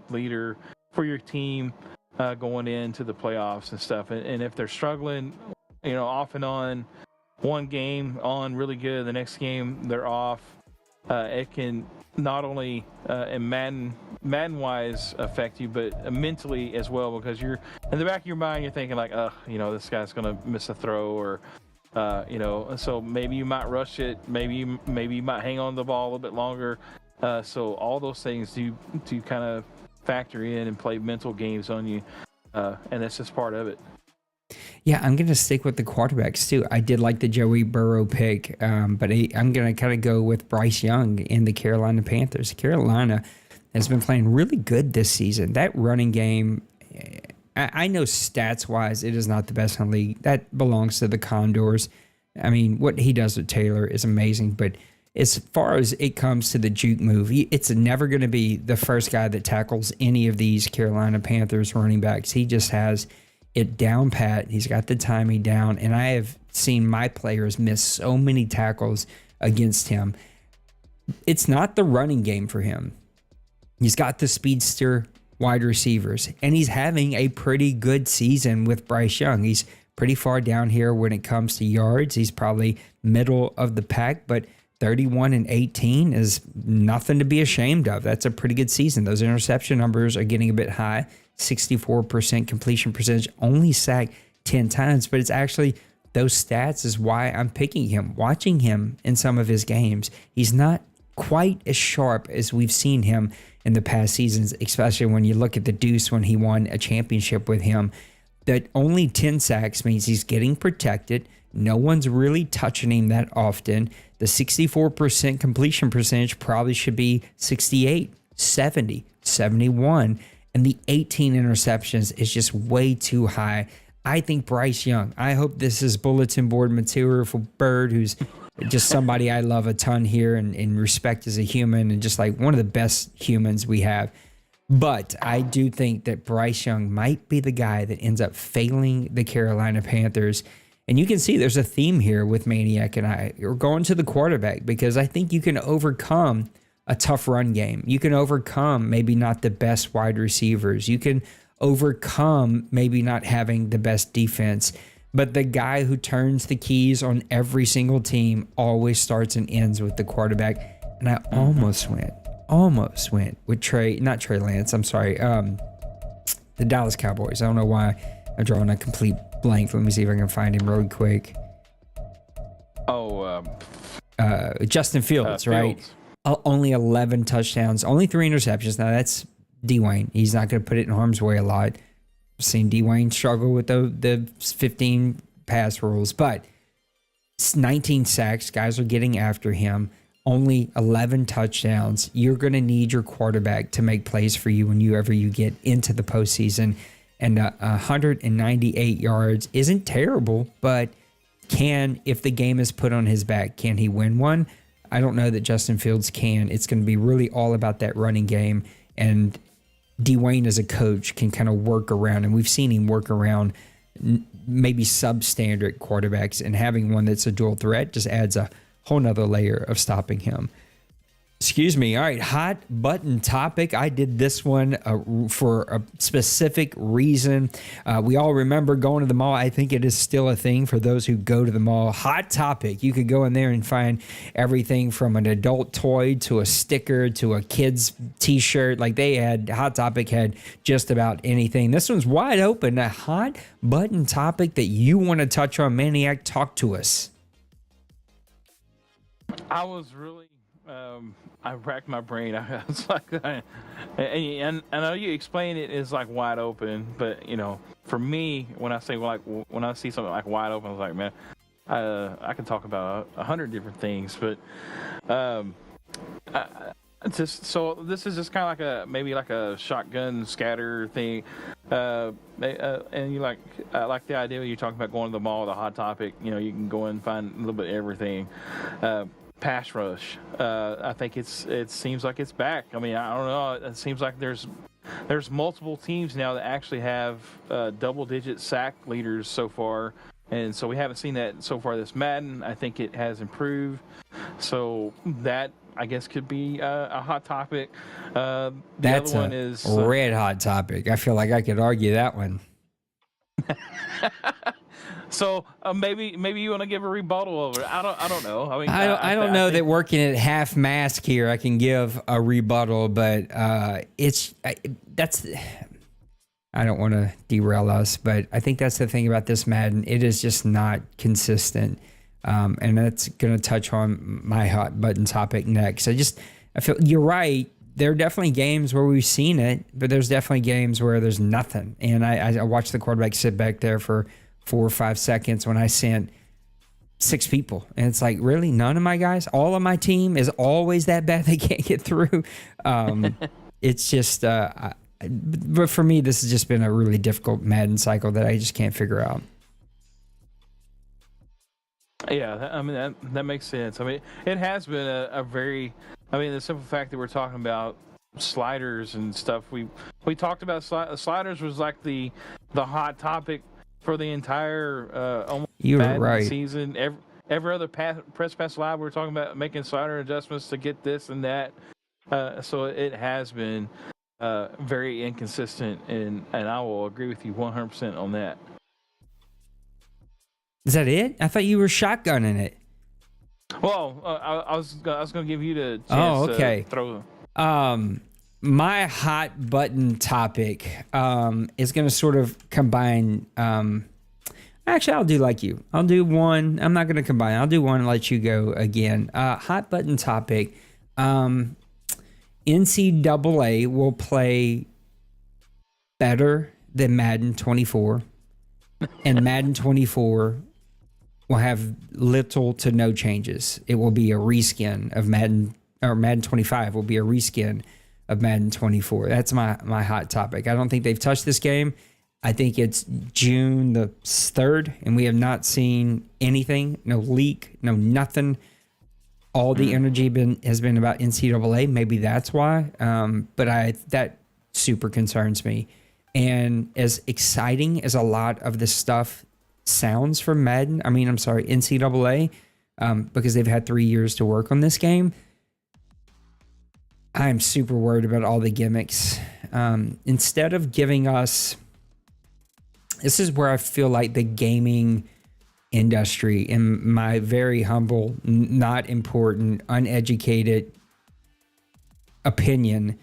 Speaker 3: leader for your team going into the playoffs and stuff. And if they're struggling, off and on, one game on really good, the next game they're off. It can not only in Madden-wise affect you, but mentally as well, because you're in the back of your mind, you're thinking like, this guy's gonna miss a throw, or so maybe you might rush it, maybe you might hang on the ball a little bit longer. So all those things do kind of factor in and play mental games on you, and that's just part of it.
Speaker 2: Yeah, I'm going to stick with the quarterbacks too. I did like the Joey Burrow pick, but I'm going to kind of go with Bryce Young in the Carolina Panthers. Carolina has been playing really good this season. That running game, I know stats-wise it is not the best in the league. That belongs to the Condors. I mean, what he does with Taylor is amazing, but as far as it comes to the juke move, it's never going to be the first guy that tackles any of these Carolina Panthers running backs. He just has it down pat. He's got the timing down, and I have seen my players miss so many tackles against him. It's not the running game for him. He's got the speedster wide receivers, and he's having a pretty good season with Bryce Young. He's pretty far down here when it comes to yards. He's probably middle of the pack, but 31 and 18 is nothing to be ashamed of. That's a pretty good season. Those interception numbers are getting a bit high. 64% completion percentage, only sacked 10 times, but it's actually those stats is why I'm picking him. Watching him in some of his games, he's not quite as sharp as we've seen him in the past seasons, especially when you look at the Deuce when he won a championship with him. That only 10 sacks means he's getting protected. No one's really touching him that often. The 64% completion percentage probably should be 68, 70, 71. And the 18 interceptions is just way too high. I think Bryce Young, I hope this is bulletin board material for Bird, who's just somebody I love a ton here and respect as a human and just like one of the best humans we have. But I do think that Bryce Young might be the guy that ends up failing the Carolina Panthers. And you can see there's a theme here with Maniac and I. We're going to the quarterback because I think you can overcome a tough run game. You can overcome maybe not the best wide receivers. You can overcome maybe not having the best defense. But the guy who turns the keys on every single team always starts and ends with the quarterback. And I almost went with not Trey Lance, I'm sorry, the Dallas Cowboys. I don't know why I'm drawing a complete blank. Let me see if I can find him really quick. Justin Fields, right? Only 11 touchdowns, only 3 interceptions. Now that's Dwayne. He's not going to put it in harm's way a lot. I've seen Dwayne struggle with the 15 pass rules, but it's 19 sacks. Guys are getting after him. Only 11 touchdowns. You're going to need your quarterback to make plays for you whenever you get into the postseason. And 198 yards isn't terrible, but if the game is put on his back, can he win one? I don't know that Justin Fields can. It's going to be really all about that running game. And Dwayne as a coach can kind of work around, and we've seen him work around maybe substandard quarterbacks, and having one that's a dual threat just adds a whole nother layer of stopping him. Excuse me. All right, hot button topic. I did this one for a specific reason. We all remember going to the mall. I think it is still a thing for those who go to the mall. Hot topic. You could go in there and find everything from an adult toy to a sticker to a kid's t-shirt. Like Hot Topic had just about anything. This one's wide open. A hot button topic that you want to touch on. Maniac, talk to us.
Speaker 3: I was really, I racked my brain. I was like, and I know you explain it as like wide open, but for me, when I say when I see something like wide open, I was like, man, I can talk about 100 different things, but so this is just kind of maybe like a shotgun scatter thing, and you like the idea when you're talking about going to the mall, the hot topic. You can go and find a little bit of everything. Pass rush. I think it seems like it's back. I mean, I don't know. It seems like there's multiple teams now that actually have double-digit sack leaders so far, and so we haven't seen that so far this Madden. I think it has improved. So that, I guess, could be a hot topic.
Speaker 2: That's other one is red hot topic. I feel like I could argue that one.
Speaker 3: So maybe you want to give a rebuttal over it. I don't know. I mean,
Speaker 2: I don't know that working at half mask here I can give a rebuttal, but I don't want to derail us, but I think that's the thing about this Madden. It is just not consistent, and that's going to touch on my hot button topic next. I feel you're right. There are definitely games where we've seen it, but there's definitely games where there's nothing. And I watched the quarterback sit back there for 4 or 5 seconds when I sent 6 people. And it's like, really? None of my guys? All of my team is always that bad they can't get through? It's just, but for me, this has just been a really difficult Madden cycle that I just can't figure out.
Speaker 3: Yeah, I mean, that makes sense. I mean, it has been a very, the simple fact that we're talking about sliders and stuff. We talked about sliders was like the hot topic for the entire Madden season. Every other press pass live, we're talking about making slider adjustments to get this and that. So it has been very inconsistent, and I will agree with you 100% on that.
Speaker 2: Is that it? I thought you were shotgunning it.
Speaker 3: Well, I was going to give you the chance to throw.
Speaker 2: My hot button topic is going to sort of combine Actually, I'll do like you. I'll do one. I'm not going to combine. I'll do one and let you go again. Hot button topic. NCAA will play better than Madden 24, and Madden 24 will have little to no changes. It will be a reskin of Madden, or Madden 25 will be a reskin of Madden 24. That's my hot topic. I don't think they've touched this game. I think it's June the 3rd, and we have not seen anything, no leak, no nothing. All the energy has been about NCAA. Maybe that's why. But that super concerns me. And as exciting as a lot of this stuff sounds from NCAA, because they've had 3 years to work on this game, I'm super worried about all the gimmicks. Instead of giving us, this is where I feel like the gaming industry, in my very humble, not important, uneducated opinion,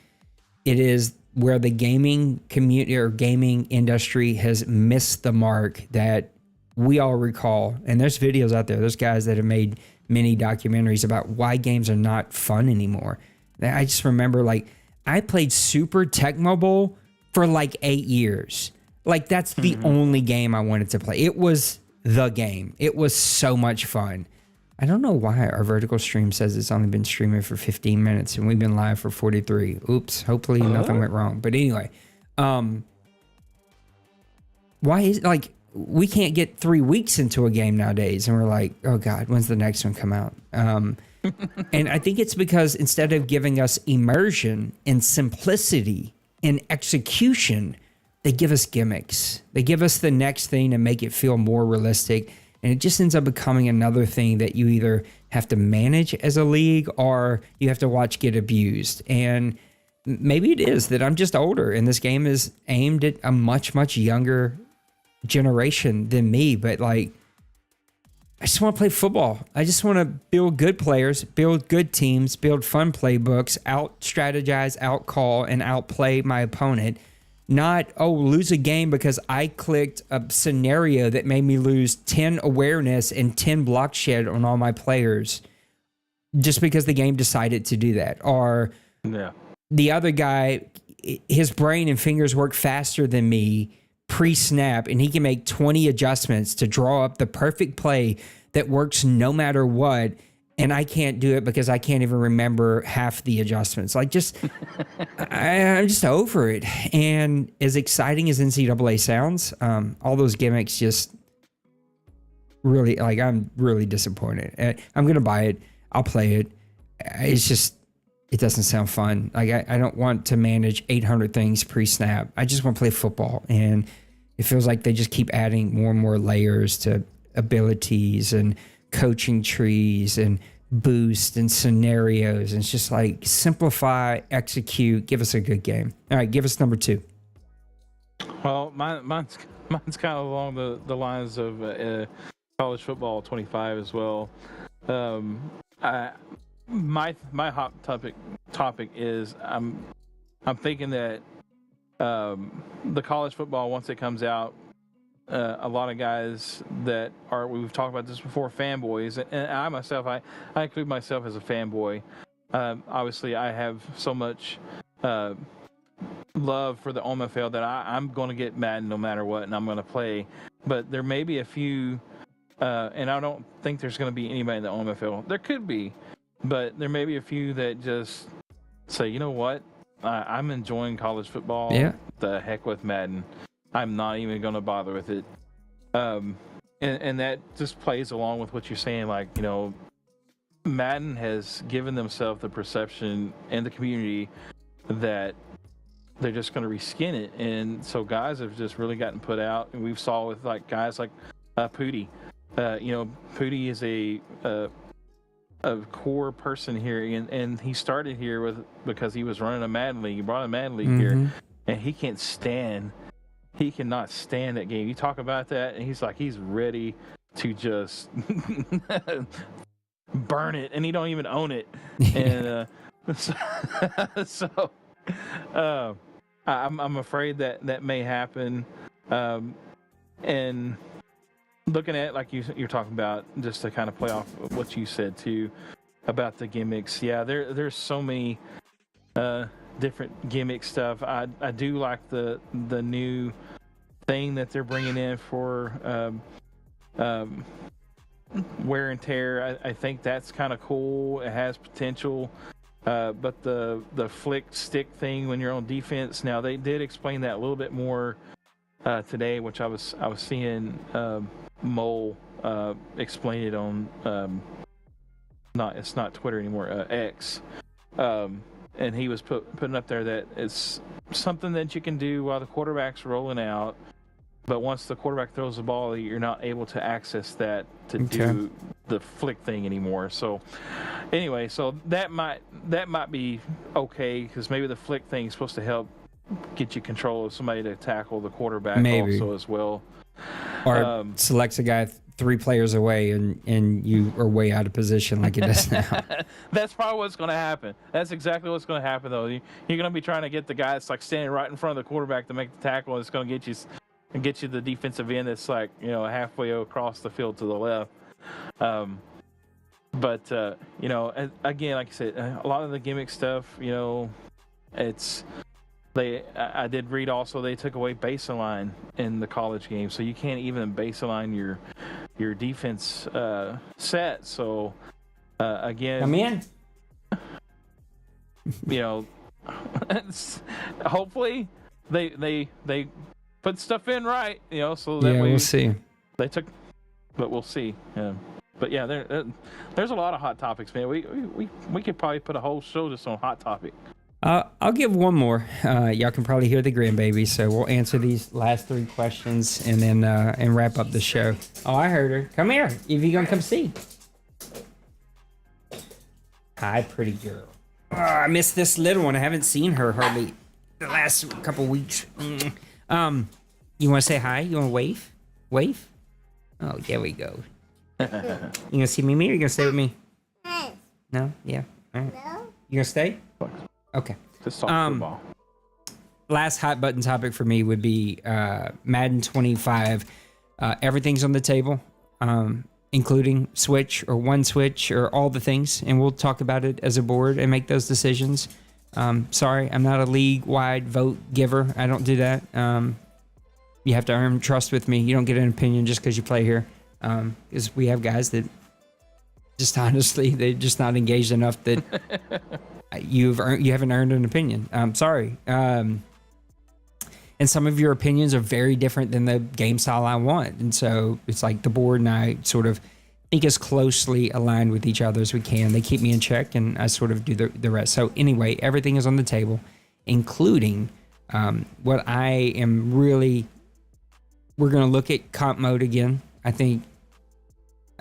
Speaker 2: it is where the gaming community or gaming industry has missed the mark that we all recall. And there's videos out there. There's guys that have made many documentaries about why games are not fun anymore. I just remember, like, I played Super Tecmo Bowl for like 8 years. Like, that's the only game I wanted to play. It was the game. It was so much fun. I don't know why our vertical stream says it's only been streaming for 15 minutes and we've been live for 43. Oops. Hopefully nothing went wrong. But anyway, why is, like, we can't get 3 weeks into a game nowadays and we're like, oh God, when's the next one come out? And I think it's because instead of giving us immersion and simplicity and execution, they give us gimmicks. They give us the next thing to make it feel more realistic. And it just ends up becoming another thing that you either have to manage as a league or you have to watch get abused. And maybe it is that I'm just older and this game is aimed at a much, much younger generation than me. But, like, I just want to play football. I just want to build good players, build good teams, build fun playbooks, out-strategize, out-call, and outplay my opponent. Not, lose a game because I clicked a scenario that made me lose 10 awareness and 10 block shed on all my players just because the game decided to do that. Or the other guy, his brain and fingers work faster than me pre-snap, and he can make 20 adjustments to draw up the perfect play that works no matter what. And I can't do it because I can't even remember half the adjustments. Like, just, I'm just over it. And as exciting as NCAA sounds, all those gimmicks just really, like, I'm really disappointed. I'm going to buy it. I'll play it. It's just, it doesn't sound fun. Like, I don't want to manage 800 things pre-snap. I just want to play football. And it feels like they just keep adding more and more layers to abilities and coaching trees and boost and scenarios. And it's just like, simplify, execute, give us a good game. All right, give us number 2.
Speaker 3: Well, mine's kind of along the lines of college football 25 as well. My hot topic is I'm thinking that the college football, once it comes out, a lot of guys that are, we've talked about this before, fanboys, and I myself, I include myself as a fanboy. Obviously, I have so much love for the OMFL that I'm going to get Madden no matter what, and I'm going to play. But there may be a few, and I don't think there's going to be anybody in the OMFL. There could be, but there may be a few that just say, you know what, I'm enjoying college football.
Speaker 2: Yeah.
Speaker 3: The heck with Madden. I'm not even going to bother with it. And that just plays along with what you're saying. Like, you know, Madden has given themselves the perception and the community that they're just going to reskin it. And so guys have just really gotten put out. And we've saw with, like, guys like Pooty. You know, Pooty is a core person here. And he started here because he was running a Madden League. He brought a Madden League here. And he cannot stand that game. You talk about that, and he's like, he's ready to just burn it, and he don't even own it. And so I'm afraid that may happen. And looking at, like you're talking about, just to kind of play off what you said too about the gimmicks. Yeah, there's so many different gimmick stuff. I do like the new thing that they're bringing in for wear and tear. I think that's kind of cool. It has potential. But the flick stick thing when you're on defense, now they did explain that a little bit more today, which I was seeing Mole explain it on it's not Twitter anymore, X. And he was putting up there that it's something that you can do while the quarterback's rolling out, but once the quarterback throws the ball, you're not able to access that to do the flick thing anymore. So anyway, so that might be okay, because maybe the flick thing is supposed to help get you control of somebody to tackle the quarterback also as well.
Speaker 2: Or selects a guy 3 players away and you are way out of position like it does now.
Speaker 3: That's probably what's going to happen. That's exactly what's going to happen, though. You're going to be trying to get the guy that's like standing right in front of the quarterback to make the tackle, and it's going to get you the defensive end that's like, halfway across the field to the left. But again, like I said, a lot of the gimmick stuff, it's I did read also they took away baseline in the college game, so you can't even baseline your defense set. So again,
Speaker 2: come in.
Speaker 3: Hopefully they put stuff in right, so that way
Speaker 2: we'll see.
Speaker 3: They took, but we'll see. But yeah, there's a lot of hot topics, man. We could probably put a whole show just on hot topic.
Speaker 2: I'll give one more. Y'all can probably hear the grandbaby, so we'll answer these last 3 questions and then and wrap up the show. Oh, I heard her. Come here. If you gonna come see. Hi, pretty girl. Oh, I missed this little one. I haven't seen her hardly the last couple weeks. You want to say hi? You want to wave? Wave? Oh, there we go. You gonna see Mimi or you gonna stay with me? No? Yeah. All right. You gonna stay? Okay.
Speaker 3: Just talk football.
Speaker 2: Last hot button topic for me would be Madden 25. Everything's on the table, including switch or one switch or all the things, and we'll talk about it as a board and make those decisions. Sorry, I'm not a league-wide vote giver. I don't do that. You have to earn trust with me. You don't get an opinion just because you play here. Because we have guys that just honestly, they're just not engaged enough that you haven't earned an opinion. Sorry. And some of your opinions are very different than the game style I want. And so it's like the board and I sort of think as closely aligned with each other as we can. They keep me in check and I sort of do the rest. So anyway, everything is on the table, including what I am really, we're going to look at comp mode again. I think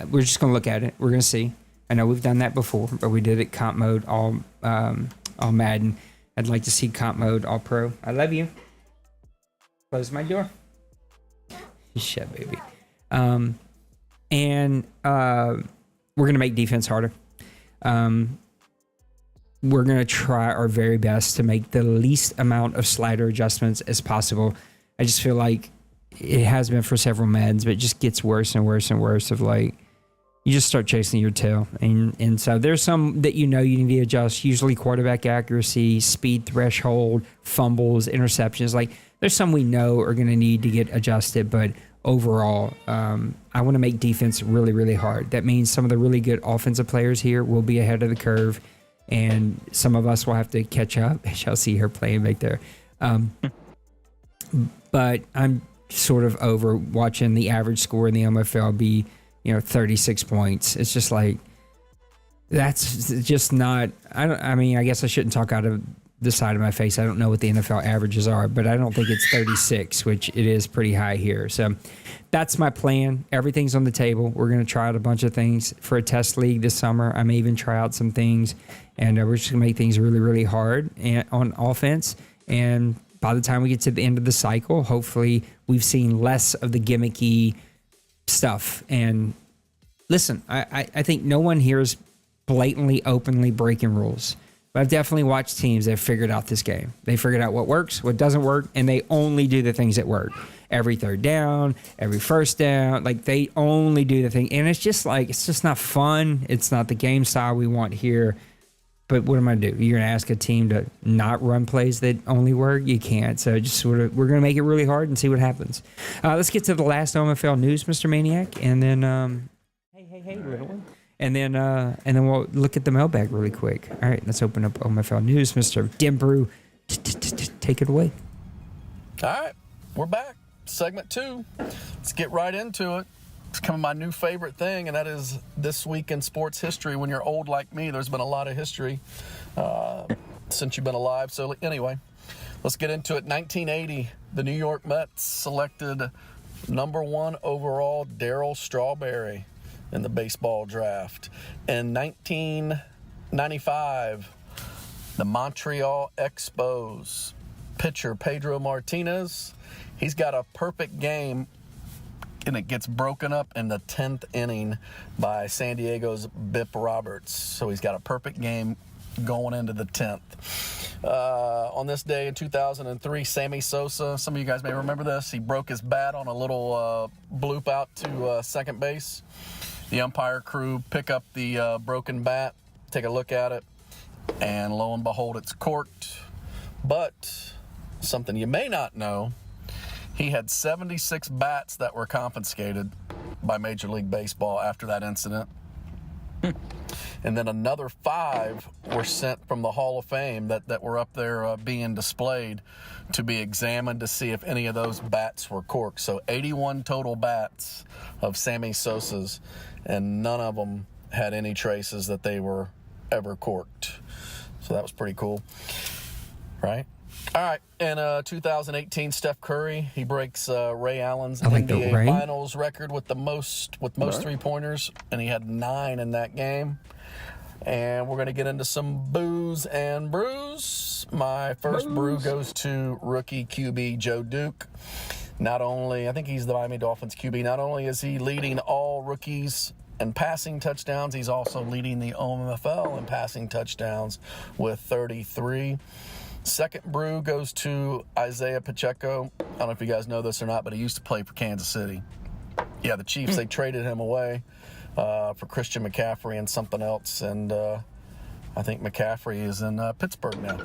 Speaker 2: we're just going to look at it. We're going to see. I know we've done that before, but we did it comp mode all Madden. I'd like to see comp mode all pro. I love you. Close my door. Shut, baby. And we're going to make defense harder. We're going to try our very best to make the least amount of slider adjustments as possible. I just feel like it has been for several Maddens, but it just gets worse and worse and worse of like, you just start chasing your tail. And so there's some that you need to adjust, usually quarterback accuracy, speed threshold, fumbles, interceptions. Like there's some we know are going to need to get adjusted, but overall, I want to make defense really, really hard. That means some of the really good offensive players here will be ahead of the curve, and some of us will have to catch up. I shall see her playing back there. But I'm sort of over watching the average score in the OMFL be 36 points. It's just like, that's just not, I guess I shouldn't talk out of the side of my face. I don't know what the NFL averages are, but I don't think it's 36, which it is pretty high here. So that's my plan. Everything's on the table. We're going to try out a bunch of things for a test league this summer. I may even try out some things, and we're just going to make things really, really hard on offense. And by the time we get to the end of the cycle, hopefully we've seen less of the gimmicky stuff. And listen, I think no one here is blatantly, openly breaking rules. But I've definitely watched teams that have figured out this game. They figured out what works, what doesn't work, and they only do the things that work. Every third down, every first down, like they only do the thing. And it's just not fun. It's not the game style we want here. But what am I going to do? You're going to ask a team to not run plays that only work? You can't. So just we're going to make it really hard and see what happens. Let's get to the last OMFL news, Mr. Maniac, and then hey, little one. And then we'll look at the mailbag really quick. All right, let's open up OMFL news, Mr. Denbrew. Take it away.
Speaker 5: All right, we're back. Segment 2. Let's get right into it. It's kind of my new favorite thing, and that is This Week in Sports History. When you're old like me, there's been a lot of history since you've been alive. So anyway, let's get into it. 1980, the New York Mets selected number 1 overall Darryl Strawberry in the baseball draft. In 1995, the Montreal Expos pitcher Pedro Martinez, he's got a perfect game, and it gets broken up in the 10th inning by San Diego's Bip Roberts. So he's got a perfect game going into the 10th. On this day in 2003, Sammy Sosa, some of you guys may remember this, he broke his bat on a little bloop out to second base. The umpire crew pick up the broken bat, take a look at it, and lo and behold, it's corked. But something you may not know, he had 76 bats that were confiscated by Major League Baseball after that incident. And then another 5 were sent from the Hall of Fame that were up there being displayed to be examined to see if any of those bats were corked. So 81 total bats of Sammy Sosa's, and none of them had any traces that they were ever corked. So that was pretty cool, right? All right, in 2018, Steph Curry, he breaks Ray Allen's NBA Finals record with most three-pointers, and he had 9 in that game. And we're going to get into some booze and brews. My first brew goes to rookie QB Joe Duke. Not only, I think he's the Miami Dolphins QB, not only is he leading all rookies in passing touchdowns, he's also leading the OMFL in passing touchdowns with 33. Second brew goes to Isaiah Pacheco. I don't know if you guys know this or not, but he used to play for Kansas City. Yeah, the Chiefs, they traded him away for Christian McCaffrey and something else, and I think McCaffrey is in Pittsburgh now.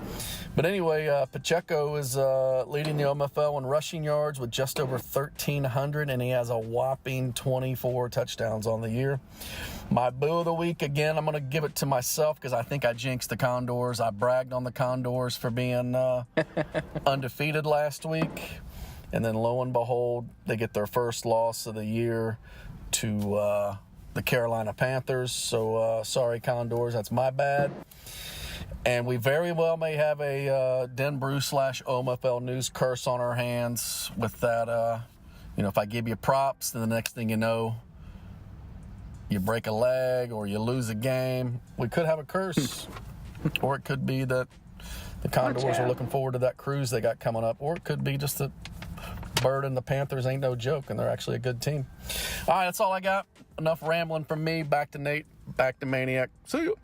Speaker 5: But anyway, Pacheco is leading the OMFL in rushing yards with just over 1,300, and he has a whopping 24 touchdowns on the year. My boo of the week, again, I'm going to give it to myself because I think I jinxed the Condors. I bragged on the Condors for being undefeated last week, and then lo and behold, they get their first loss of the year to the Carolina Panthers. So sorry, Condors, that's my bad. And we very well may have a Denbrew / OMFL news curse on our hands with that. If I give you props, then the next thing you know, you break a leg or you lose a game. We could have a curse. Or it could be that the Condors are looking forward to that cruise they got coming up. Or it could be just that Bird and the Panthers ain't no joke, and they're actually a good team. All right, that's all I got. Enough rambling from me. Back to Nate. Back to Maniac. See you.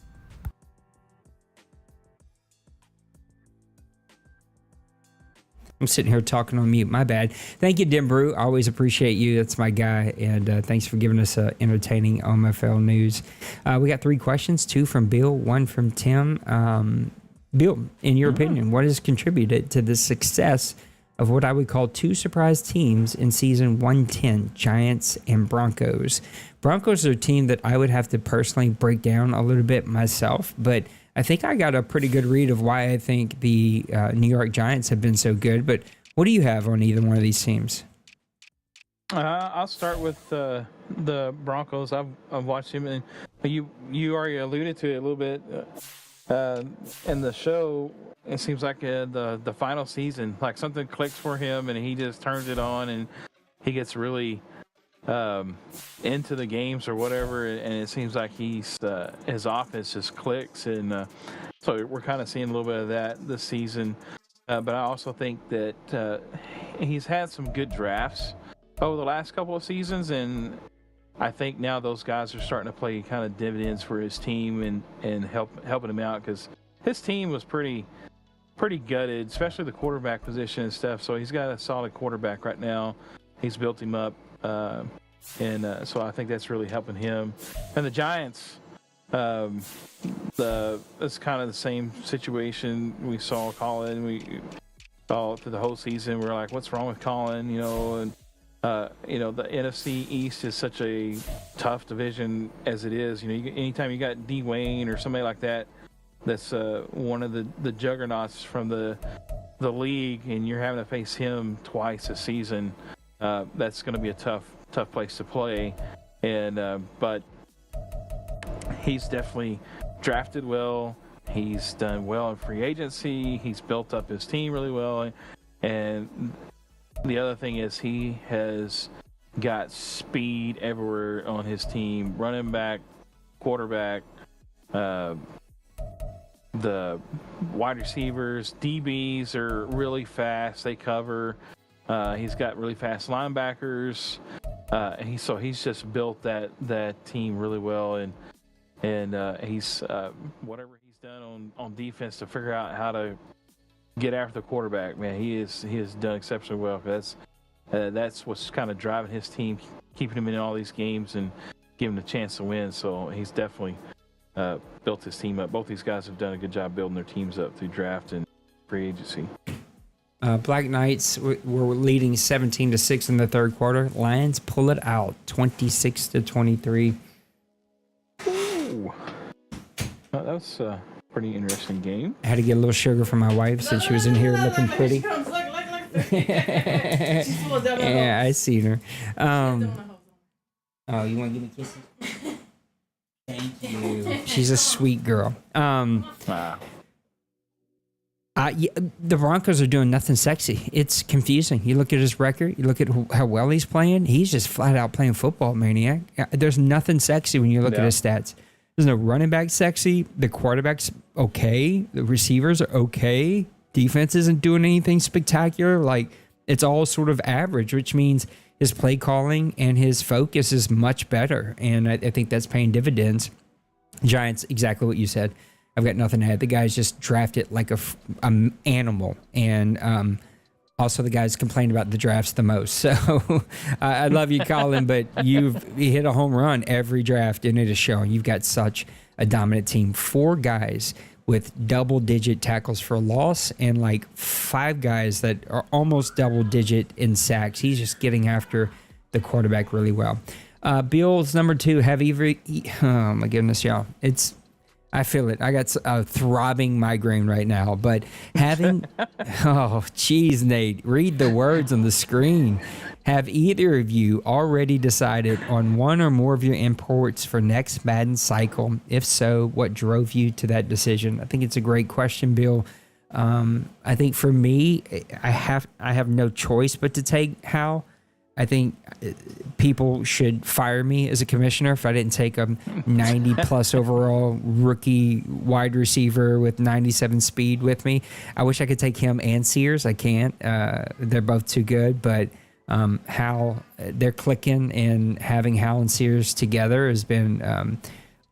Speaker 2: I'm sitting here talking on mute. My bad. Thank you, Denbrew. I always appreciate you. That's my guy. And thanks for giving us entertaining OMFL news. We got 3 questions, 2 from Bill, 1 from Tim. Bill, in your opinion, what has contributed to the success of what I would call 2 surprise teams in season 110, Giants and Broncos? Broncos are a team that I would have to personally break down a little bit myself, but I think I got a pretty good read of why I think the New York Giants have been so good. But what do you have on either one of these teams?
Speaker 3: I'll start with the Broncos. I've watched them, and you already alluded to it a little bit in the show. It seems like the final season, like something clicks for him, and he just turns it on, and he gets really into the games or whatever, and it seems like his offense just clicks, and so we're kind of seeing a little bit of that this season. But I also think that he's had some good drafts over the last couple of seasons, and I think now those guys are starting to play kind of dividends for his team and helping him out, because his team was pretty gutted, especially the quarterback position and stuff. So he's got a solid quarterback right now. He's built him up, and so I think that's really helping him. And the Giants, it's kind of the same situation we saw Colin. We saw through the whole season. We're like, what's wrong with Colin? And the NFC East is such a tough division as it is. Anytime you got D Wayne or somebody like that, that's one of the juggernauts from the league, and you're having to face him twice a season. That's going to be a tough place to play. And but he's definitely drafted well. He's done well in free agency. He's built up his team really well. And the other thing is he has got speed everywhere on his team. Running back, quarterback, the wide receivers, DBs are really fast. They cover. He's got really fast linebackers. He's just built that team really well. And he's whatever he's done on defense to figure out how to get after the quarterback, man, he has done exceptionally well. That's what's kind of driving his team, keeping him in all these games and giving him a chance to win. So he's definitely built his team up. Both these guys have done a good job building their teams up through draft and free agency.
Speaker 2: Black Knights were leading 17-6 in the third quarter. Lions pull it out 26-23.
Speaker 3: Ooh. That was a pretty interesting game.
Speaker 2: I had to get a little sugar for my wife since she was in here looking pretty. Yeah, I seen her. Oh, you want to give me kisses? Thank you. She's a sweet girl.
Speaker 3: Wow.
Speaker 2: The Broncos are doing nothing sexy. It's confusing. You look at his record. You look at how well he's playing. He's just flat out playing football, maniac. There's nothing sexy when you look at his stats. There's no running back sexy. The quarterback's okay. The receivers are okay. Defense isn't doing anything spectacular. Like, it's all sort of average, which means his play calling and his focus is much better. And I think that's paying dividends. Giants, exactly what you said. I've got nothing to add. The guy's just drafted like an animal. And also the guys complain about the drafts the most. So I love you, Colin, but you hit a home run every draft, and it is showing. You've got such a dominant team. 4 guys with double-digit tackles for loss and like 5 guys that are almost double-digit in sacks. He's just getting after the quarterback really well. Bills, number 2, have oh my goodness, y'all. I feel it. I got a throbbing migraine right now, but having, oh, geez, Nate, read the words on the screen. Have either of you already decided on one or more of your imports for next Madden cycle? If so, what drove you to that decision? I think it's a great question, Bill. I think for me, I have no choice but to take Hal. I think people should fire me as a commissioner if I didn't take a 90-plus overall rookie wide receiver with 97 speed with me. I wish I could take him and Sears. I can't. They're both too good. But Hal, they're clicking, and having Hal and Sears together has been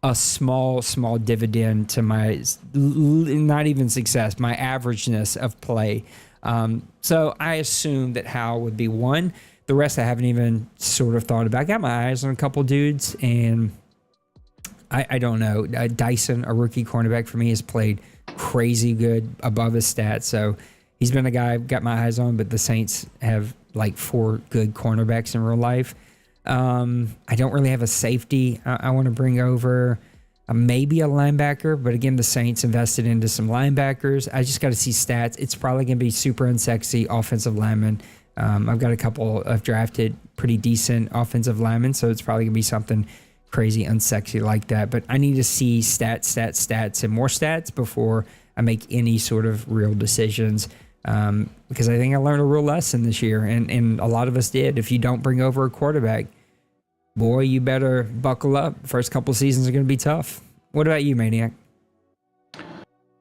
Speaker 2: a small dividend to my, not even success, my averageness of play. So I assume that Hal would be one. The rest I haven't even sort of thought about. I got my eyes on a couple dudes, and I don't know. Dyson, a rookie cornerback for me, has played crazy good above his stats. So he's been a guy I've got my eyes on, but the Saints have like 4 good cornerbacks in real life. I don't really have a safety I want to bring over. Maybe a linebacker, but again, the Saints invested into some linebackers. I just got to see stats. It's probably going to be super unsexy offensive lineman. I've got a couple of drafted pretty decent offensive linemen, so it's probably going to be something crazy unsexy like that. But I need to see stats, and more stats before I make any sort of real decisions, because I think I learned a real lesson this year, and a lot of us did. If you don't bring over a quarterback, boy, you better buckle up. First couple seasons are going to be tough. What about you, Maniac?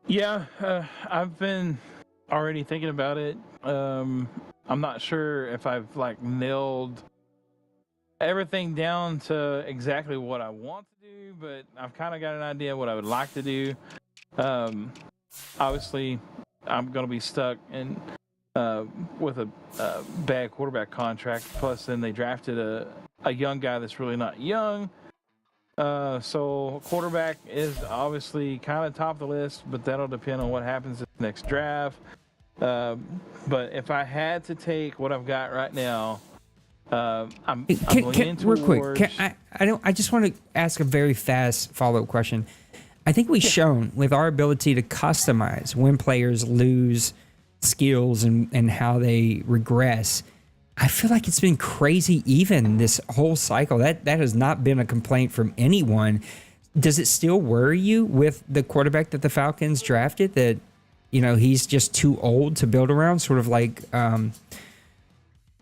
Speaker 3: Yeah, I've been already thinking about it. I'm not sure if I've like nailed everything down to exactly what I want to do, but I've kind of got an idea what I would like to do. obviously, I'm going to be stuck with a bad quarterback contract. Plus, then they drafted a young guy that's really not young. So quarterback is obviously kind of top of the list, but that'll depend on what happens in the next draft. But if I had to take what I've got right now, I'm leaning
Speaker 2: real
Speaker 3: towards.
Speaker 2: quick, I just want to ask a very fast follow-up question. I think we've shown with our ability to customize when players lose skills and how they regress. I feel like it's been crazy even this whole cycle. That has not been a complaint from anyone. Does it still worry you with the quarterback that the Falcons drafted that, he's just too old to build around? Sort of like, oh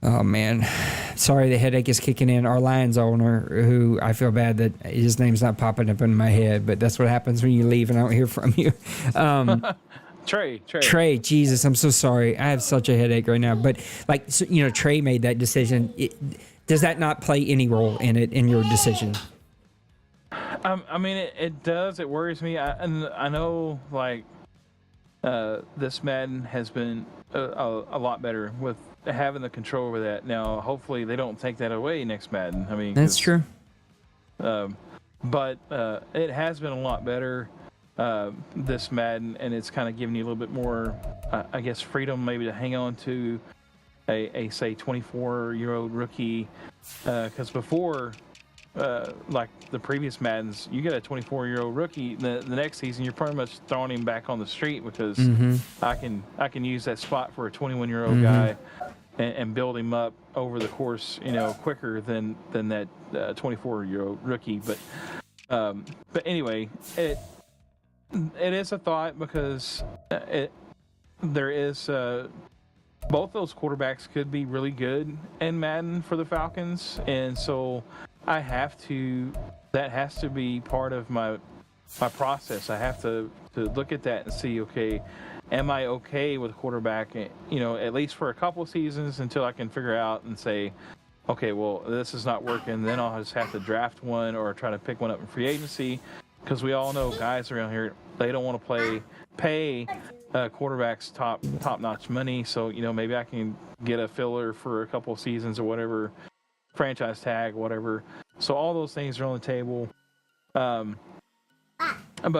Speaker 2: man, sorry, the headache is kicking in. Our Lions owner, who I feel bad that his name's not popping up in my head, but that's what happens when you leave and I don't hear from you. Trey, Jesus, I'm so sorry. I have such a headache right now. But Trey made that decision. Does that not play any role in it, in your decision?
Speaker 3: I mean, it does. It worries me. I know, this Madden has been a lot better with having the control over that. Now, hopefully, they don't take that away next Madden. I mean,
Speaker 2: that's true.
Speaker 3: But it has been a lot better. This Madden, and it's kind of giving you a little bit more, I guess, freedom maybe to hang on to a say 24-year-old rookie, because before, like the previous Maddens, you get a 24-year-old rookie, the next season you're pretty much throwing him back on the street because I can use that spot for a 21-year-old guy and build him up over the course, quicker than that 24-year-old rookie. But anyway, it is a thought because there is both those quarterbacks could be really good in Madden for the Falcons, and so that has to be part of my process. I have to look at that and see, okay, am I okay with quarterback, at least for a couple of seasons until I can figure out and say, okay, well, this is not working, then I'll just have to draft one or try to pick one up in free agency. Because we all know guys around here, they don't want to pay quarterbacks top-notch money. So, maybe I can get a filler for a couple of seasons or whatever, franchise tag, whatever. So all those things are on the table. But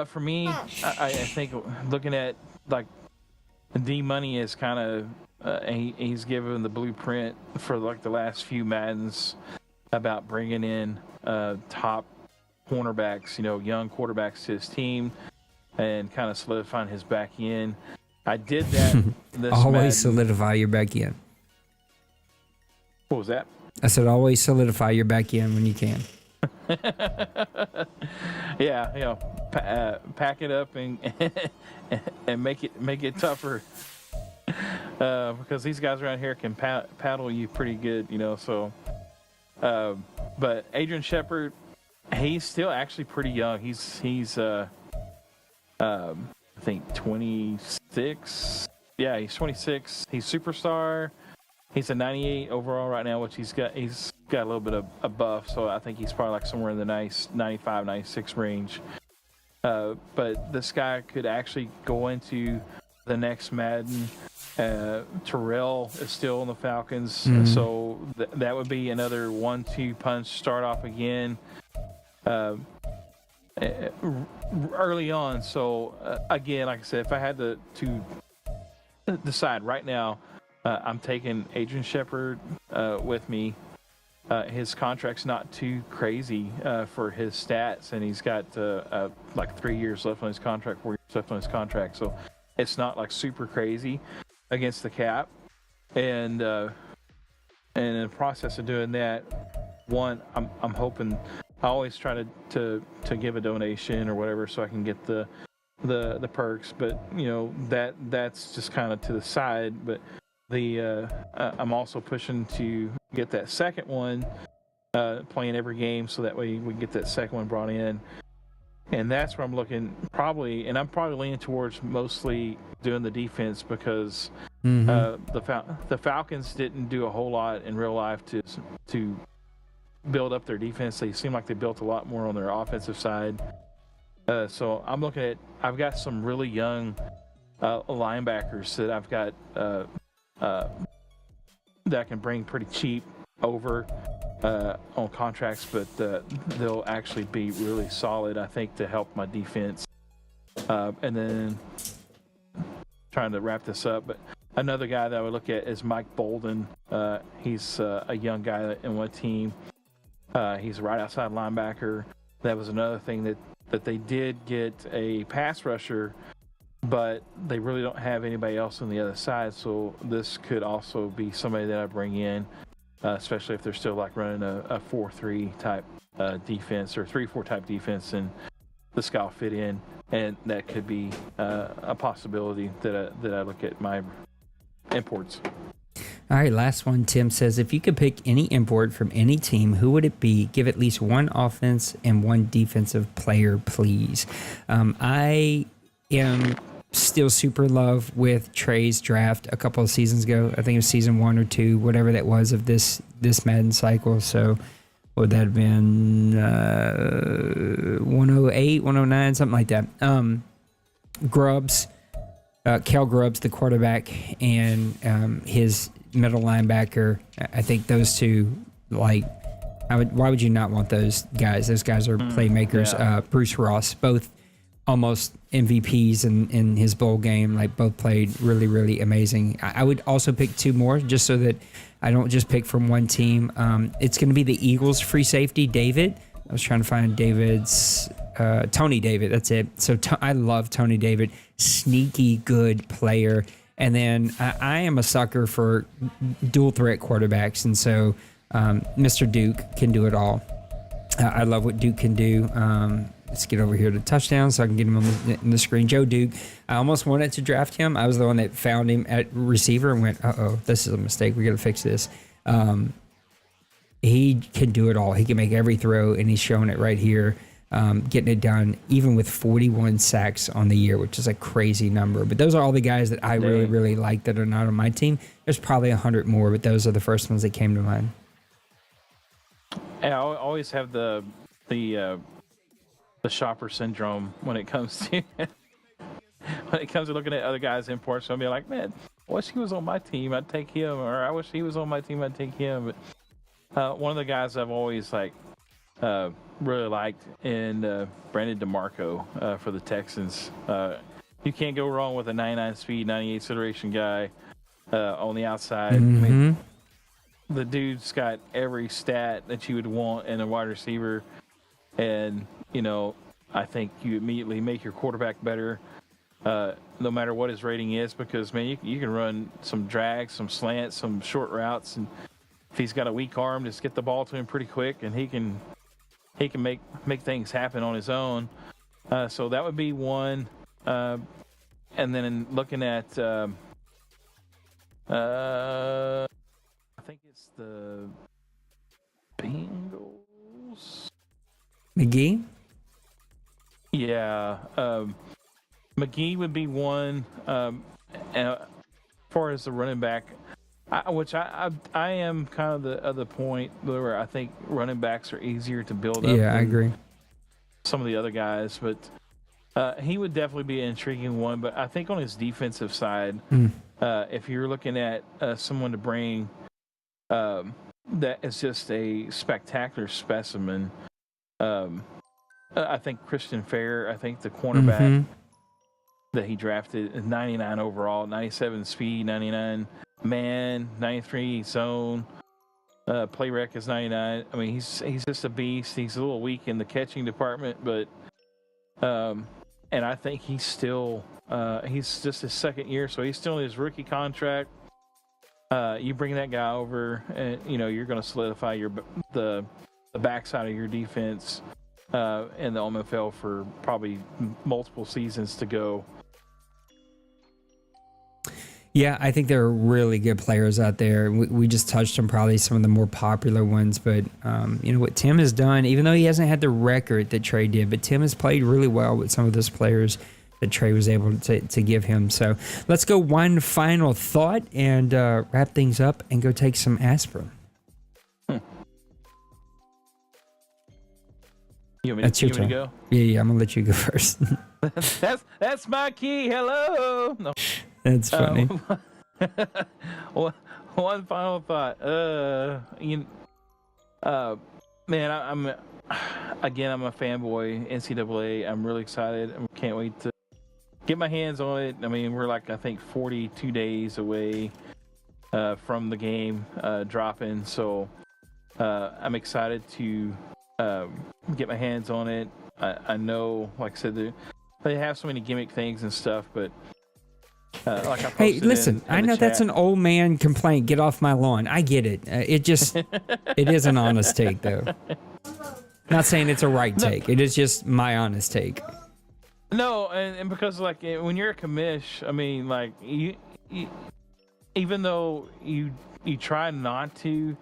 Speaker 3: for me, I think looking at, D-Money is kind of, he's given the blueprint for, the last few Maddens about bringing in top cornerbacks, young quarterbacks to his team and kind of solidifying his back end. I did that this
Speaker 2: Always
Speaker 3: Madden.
Speaker 2: solidify your back end.
Speaker 3: What was that?
Speaker 2: I said always solidify your back end when you can.
Speaker 3: Yeah, pack it up and and make it tougher. Because these guys around here can paddle you pretty good, so. But Adrian Shepard, he's still actually pretty young. He's I think 26. Yeah, he's 26. He's superstar. He's a 98 overall right now, which he's got a little bit of a buff. So I think he's probably somewhere in the nice 95, 96 range. But this guy could actually go into the next Madden. Terrell is still in the Falcons, so that would be another 1-2 punch. Start off again. Early on. So again, like I said, if I had to decide right now, I'm taking Adrian Shepard with me. His contract's not too crazy for his stats, and he's got 3 years left on his contract, 4 years left on his contract. So it's not super crazy against the cap. And in the process of doing that, I'm hoping. I always try to give a donation or whatever so I can get the perks, but that's just kind of to the side. But I'm also pushing to get that second one, playing every game, so that way we get that second one brought in. And that's where I'm looking and I'm probably leaning towards mostly doing the defense because the Falcons didn't do a whole lot in real life to build up their defense. They seem like they built a lot more on their offensive side. So I'm looking at, I've got some really young linebackers that I've got that I can bring pretty cheap over on contracts, but they'll actually be really solid, I think, to help my defense. And then trying to wrap this up, but another guy that I would look at is Mike Bolden. He's a young guy in one team. He's a right outside linebacker. That was another thing that they did get a pass rusher, but they really don't have anybody else on the other side. So this could also be somebody that I bring in, especially if they're still like running a 4-3 type defense or 3-4 type defense, and this guy will fit in, and that could be a possibility that I look at my imports.
Speaker 2: All right, last one. Tim says, if you could pick any import from any team, who would it be? Give at least one offense and one defensive player, please. I am still super in love with Trey's draft a couple of seasons ago. I think it was season 1 or 2, whatever that was of this Madden cycle. So what would that have been? 108, 109, something like that. Grubbs, Kel Grubbs, the quarterback, and his middle linebacker. I think those two, like, why would you not want those guys? Those guys are playmakers.
Speaker 3: Yeah.
Speaker 2: Bruce Ross, both almost MVPs in his bowl game. Like, both played really, really amazing. I would also pick 2 more just so that I don't just pick from one team. It's going to be the Eagles free safety, David. I was trying to find David's Tony David. That's it. So I love Tony David. Sneaky good player. And then I am a sucker for dual threat quarterbacks. And so Mr. Duke can do it all. I love what Duke can do. Let's get over here to touchdown so I can get him on the screen. Joe Duke. I almost wanted to draft him. I was the one that found him at receiver and went, uh-oh, this is a mistake. We got to fix this. He can do it all. He can make every throw, and he's showing it right here, getting it done, even with 41 sacks on the year, which is a crazy number. But those are all the guys that I really, really like that are not on my team. There's probably 100 more, but those are the first ones that came to mind.
Speaker 3: Yeah, I always have the shopper syndrome when it comes to looking at other guys' imports. So I'll be like, man, I wish he was on my team, I'd take him, or I wish he was on my team, I'd take him. But one of the guys I've always really liked in Brandon DeMarco for the Texans. You can't go wrong with a 99 speed, 98 acceleration guy on the outside.
Speaker 2: Mm-hmm.
Speaker 3: I mean, the dude's got every stat that you would want in a wide receiver, and I think you immediately make your quarterback better, no matter what his rating is, because man, you can run some drags, some slants, some short routes, and if he's got a weak arm, just get the ball to him pretty quick, and he can make things happen on his own. So that would be one. And then looking at, I think it's the Bengals.
Speaker 2: McGee?
Speaker 3: Yeah. McGee would be one. And as far as the running back, I am kind of the other point where I think running backs are easier to build up.
Speaker 2: Yeah, I agree.
Speaker 3: Some of the other guys, but he would definitely be an intriguing one. But I think on his defensive side, if you're looking at someone to bring that is just a spectacular specimen, I think Christian Fair, I think the cornerback that he drafted is 99 overall, 97 speed, 99 man, 93 zone. Play rec is 99. I mean, he's just a beast. He's a little weak in the catching department, but and I think he's still he's just his second year, so he's still in his rookie contract. You bring that guy over, and you're going to solidify the backside of your defense in the OMFL for probably multiple seasons to go.
Speaker 2: Yeah, I think there are really good players out there. We just touched on probably some of the more popular ones, but what Tim has done, even though he hasn't had the record that Trey did, but Tim has played really well with some of those players that Trey was able to give him. So let's go one final thought and wrap things up and go take some aspirin. That's your turn.
Speaker 3: To go?
Speaker 2: Yeah, I'm gonna let you go first.
Speaker 3: that's my key. Hello. No.
Speaker 2: That's funny.
Speaker 3: One final thought. Man, I'm a fanboy. NCAA. I'm really excited. I can't wait to get my hands on it. I mean, we're like, I think 42 days away from the game dropping. So I'm excited to get my hands on it. I know, like I said, they have so many gimmick things and stuff, but like I
Speaker 2: hey, listen, I know that's an old man complaint. Get off my lawn. I get it. It is an honest take, though. Not saying it's a right take. It is just my honest take.
Speaker 3: No, and because like when you're a commish, I mean, like you even though you try not to,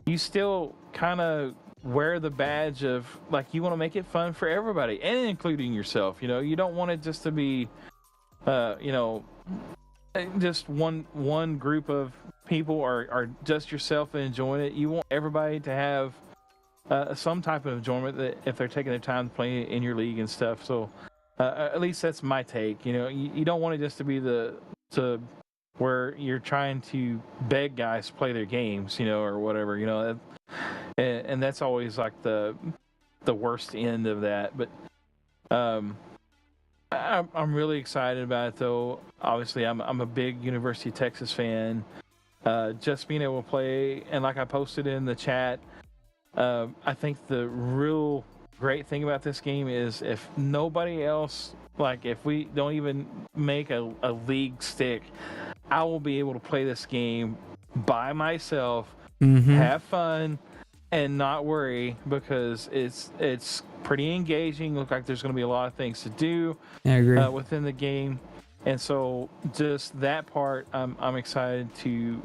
Speaker 3: you still kind of wear the badge of like you want to make it fun for everybody, and including yourself. You know, you don't want it just to be, just one group of people or just yourself enjoying it. You want everybody to have some type of enjoyment that if they're taking their time to play in your league and stuff. So at least that's my take. You know, you don't want it just to be where you're trying to beg guys to play their games, you know, or whatever, you know, and that's always like the worst end of that. But I'm really excited about it, though. Obviously, I'm a big University of Texas fan. Just being able to play, and like I posted in the chat, I think the real great thing about this game is if nobody else, like if we don't even make a league stick, I will be able to play this game by myself, have fun, and not worry, because it's pretty engaging. Look like there's going to be a lot of things to do within the game, and so just that part I'm excited to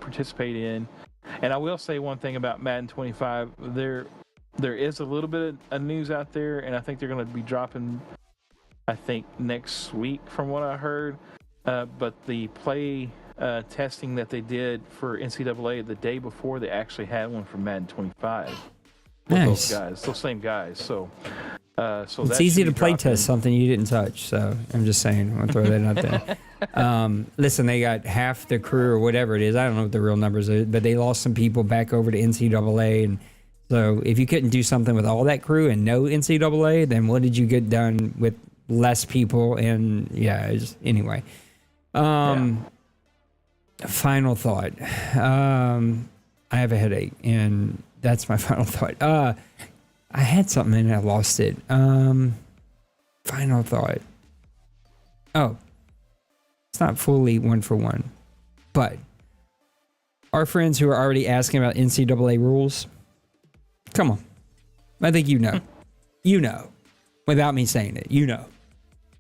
Speaker 3: participate in. And I will say one thing about Madden 25: there is a little bit of news out there, and I think they're going to be dropping, I think, next week from what I heard. But the play testing that they did for NCAA the day before, they actually had one for Madden 25 with
Speaker 2: Nice.
Speaker 3: those same guys. So
Speaker 2: it's easy to play test something you didn't touch. So I'm just saying, I'll throw that out there. Listen, they got half the crew or whatever it is. I don't know what the real numbers are, but they lost some people back over to NCAA. And so if you couldn't do something with all that crew and no NCAA, then what did you get done with less people? And anyway. Final thought. I have a headache, and that's my final thought. I had something and I lost it. Final thought. Oh, it's not fully 1-for-1, but our friends who are already asking about NCAA rules, come on. I think you know, without me saying it,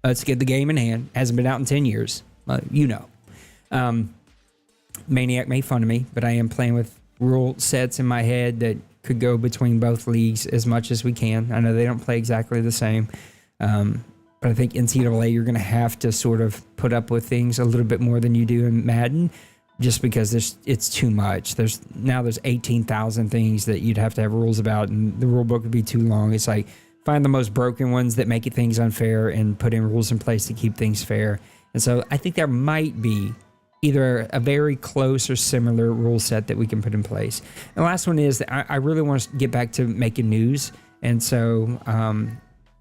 Speaker 2: let's get the game in hand. Hasn't been out in 10 years. Maniac made fun of me, but I am playing with rule sets in my head that could go between both leagues as much as we can. I know they don't play exactly the same, but I think NCAA, you're going to have to sort of put up with things a little bit more than you do in Madden, just because it's too much. There's 18,000 things that you'd have to have rules about, and the rule book would be too long. It's like find the most broken ones that make things unfair and put in rules in place to keep things fair. And so I think there might be either a very close or similar rule set that we can put in place. And the last one is that I really want to get back to making news. And so, I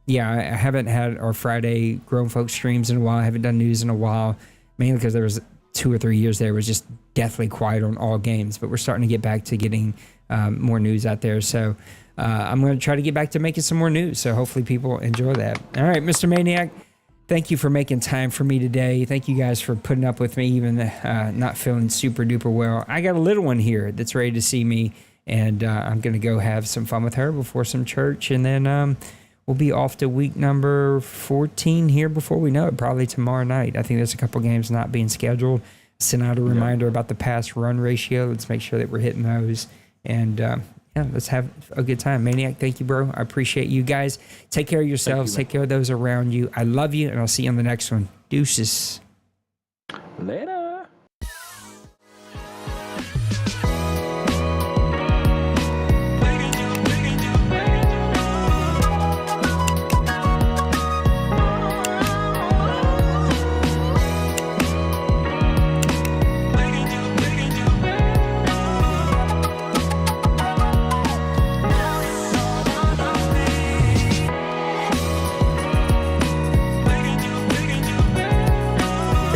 Speaker 2: haven't had our Friday Grown Folks streams in a while. I haven't done news in a while, mainly because there was 2 or 3 years there was just deathly quiet on all games. But we're starting to get back to getting more news out there. So I'm going to try to get back to making some more news. So hopefully people enjoy that. All right, Mr. Maniac. Thank you for making time for me today. Thank you guys for putting up with me, even not feeling super duper well. I got a little one here that's ready to see me, and I'm going to go have some fun with her before some church, and then we'll be off to week number 14 here before we know it, probably tomorrow night. I think there's a couple games not being scheduled. Send out a reminder about the pass run ratio. Let's make sure that we're hitting those, and let's have a good time. Maniac, thank you, bro. I appreciate you guys. Take care of yourselves. Take care of those around you. I love you, and I'll see you on the next one. Deuces.
Speaker 3: Later.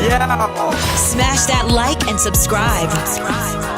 Speaker 2: Yeah.
Speaker 1: Smash that like and subscribe.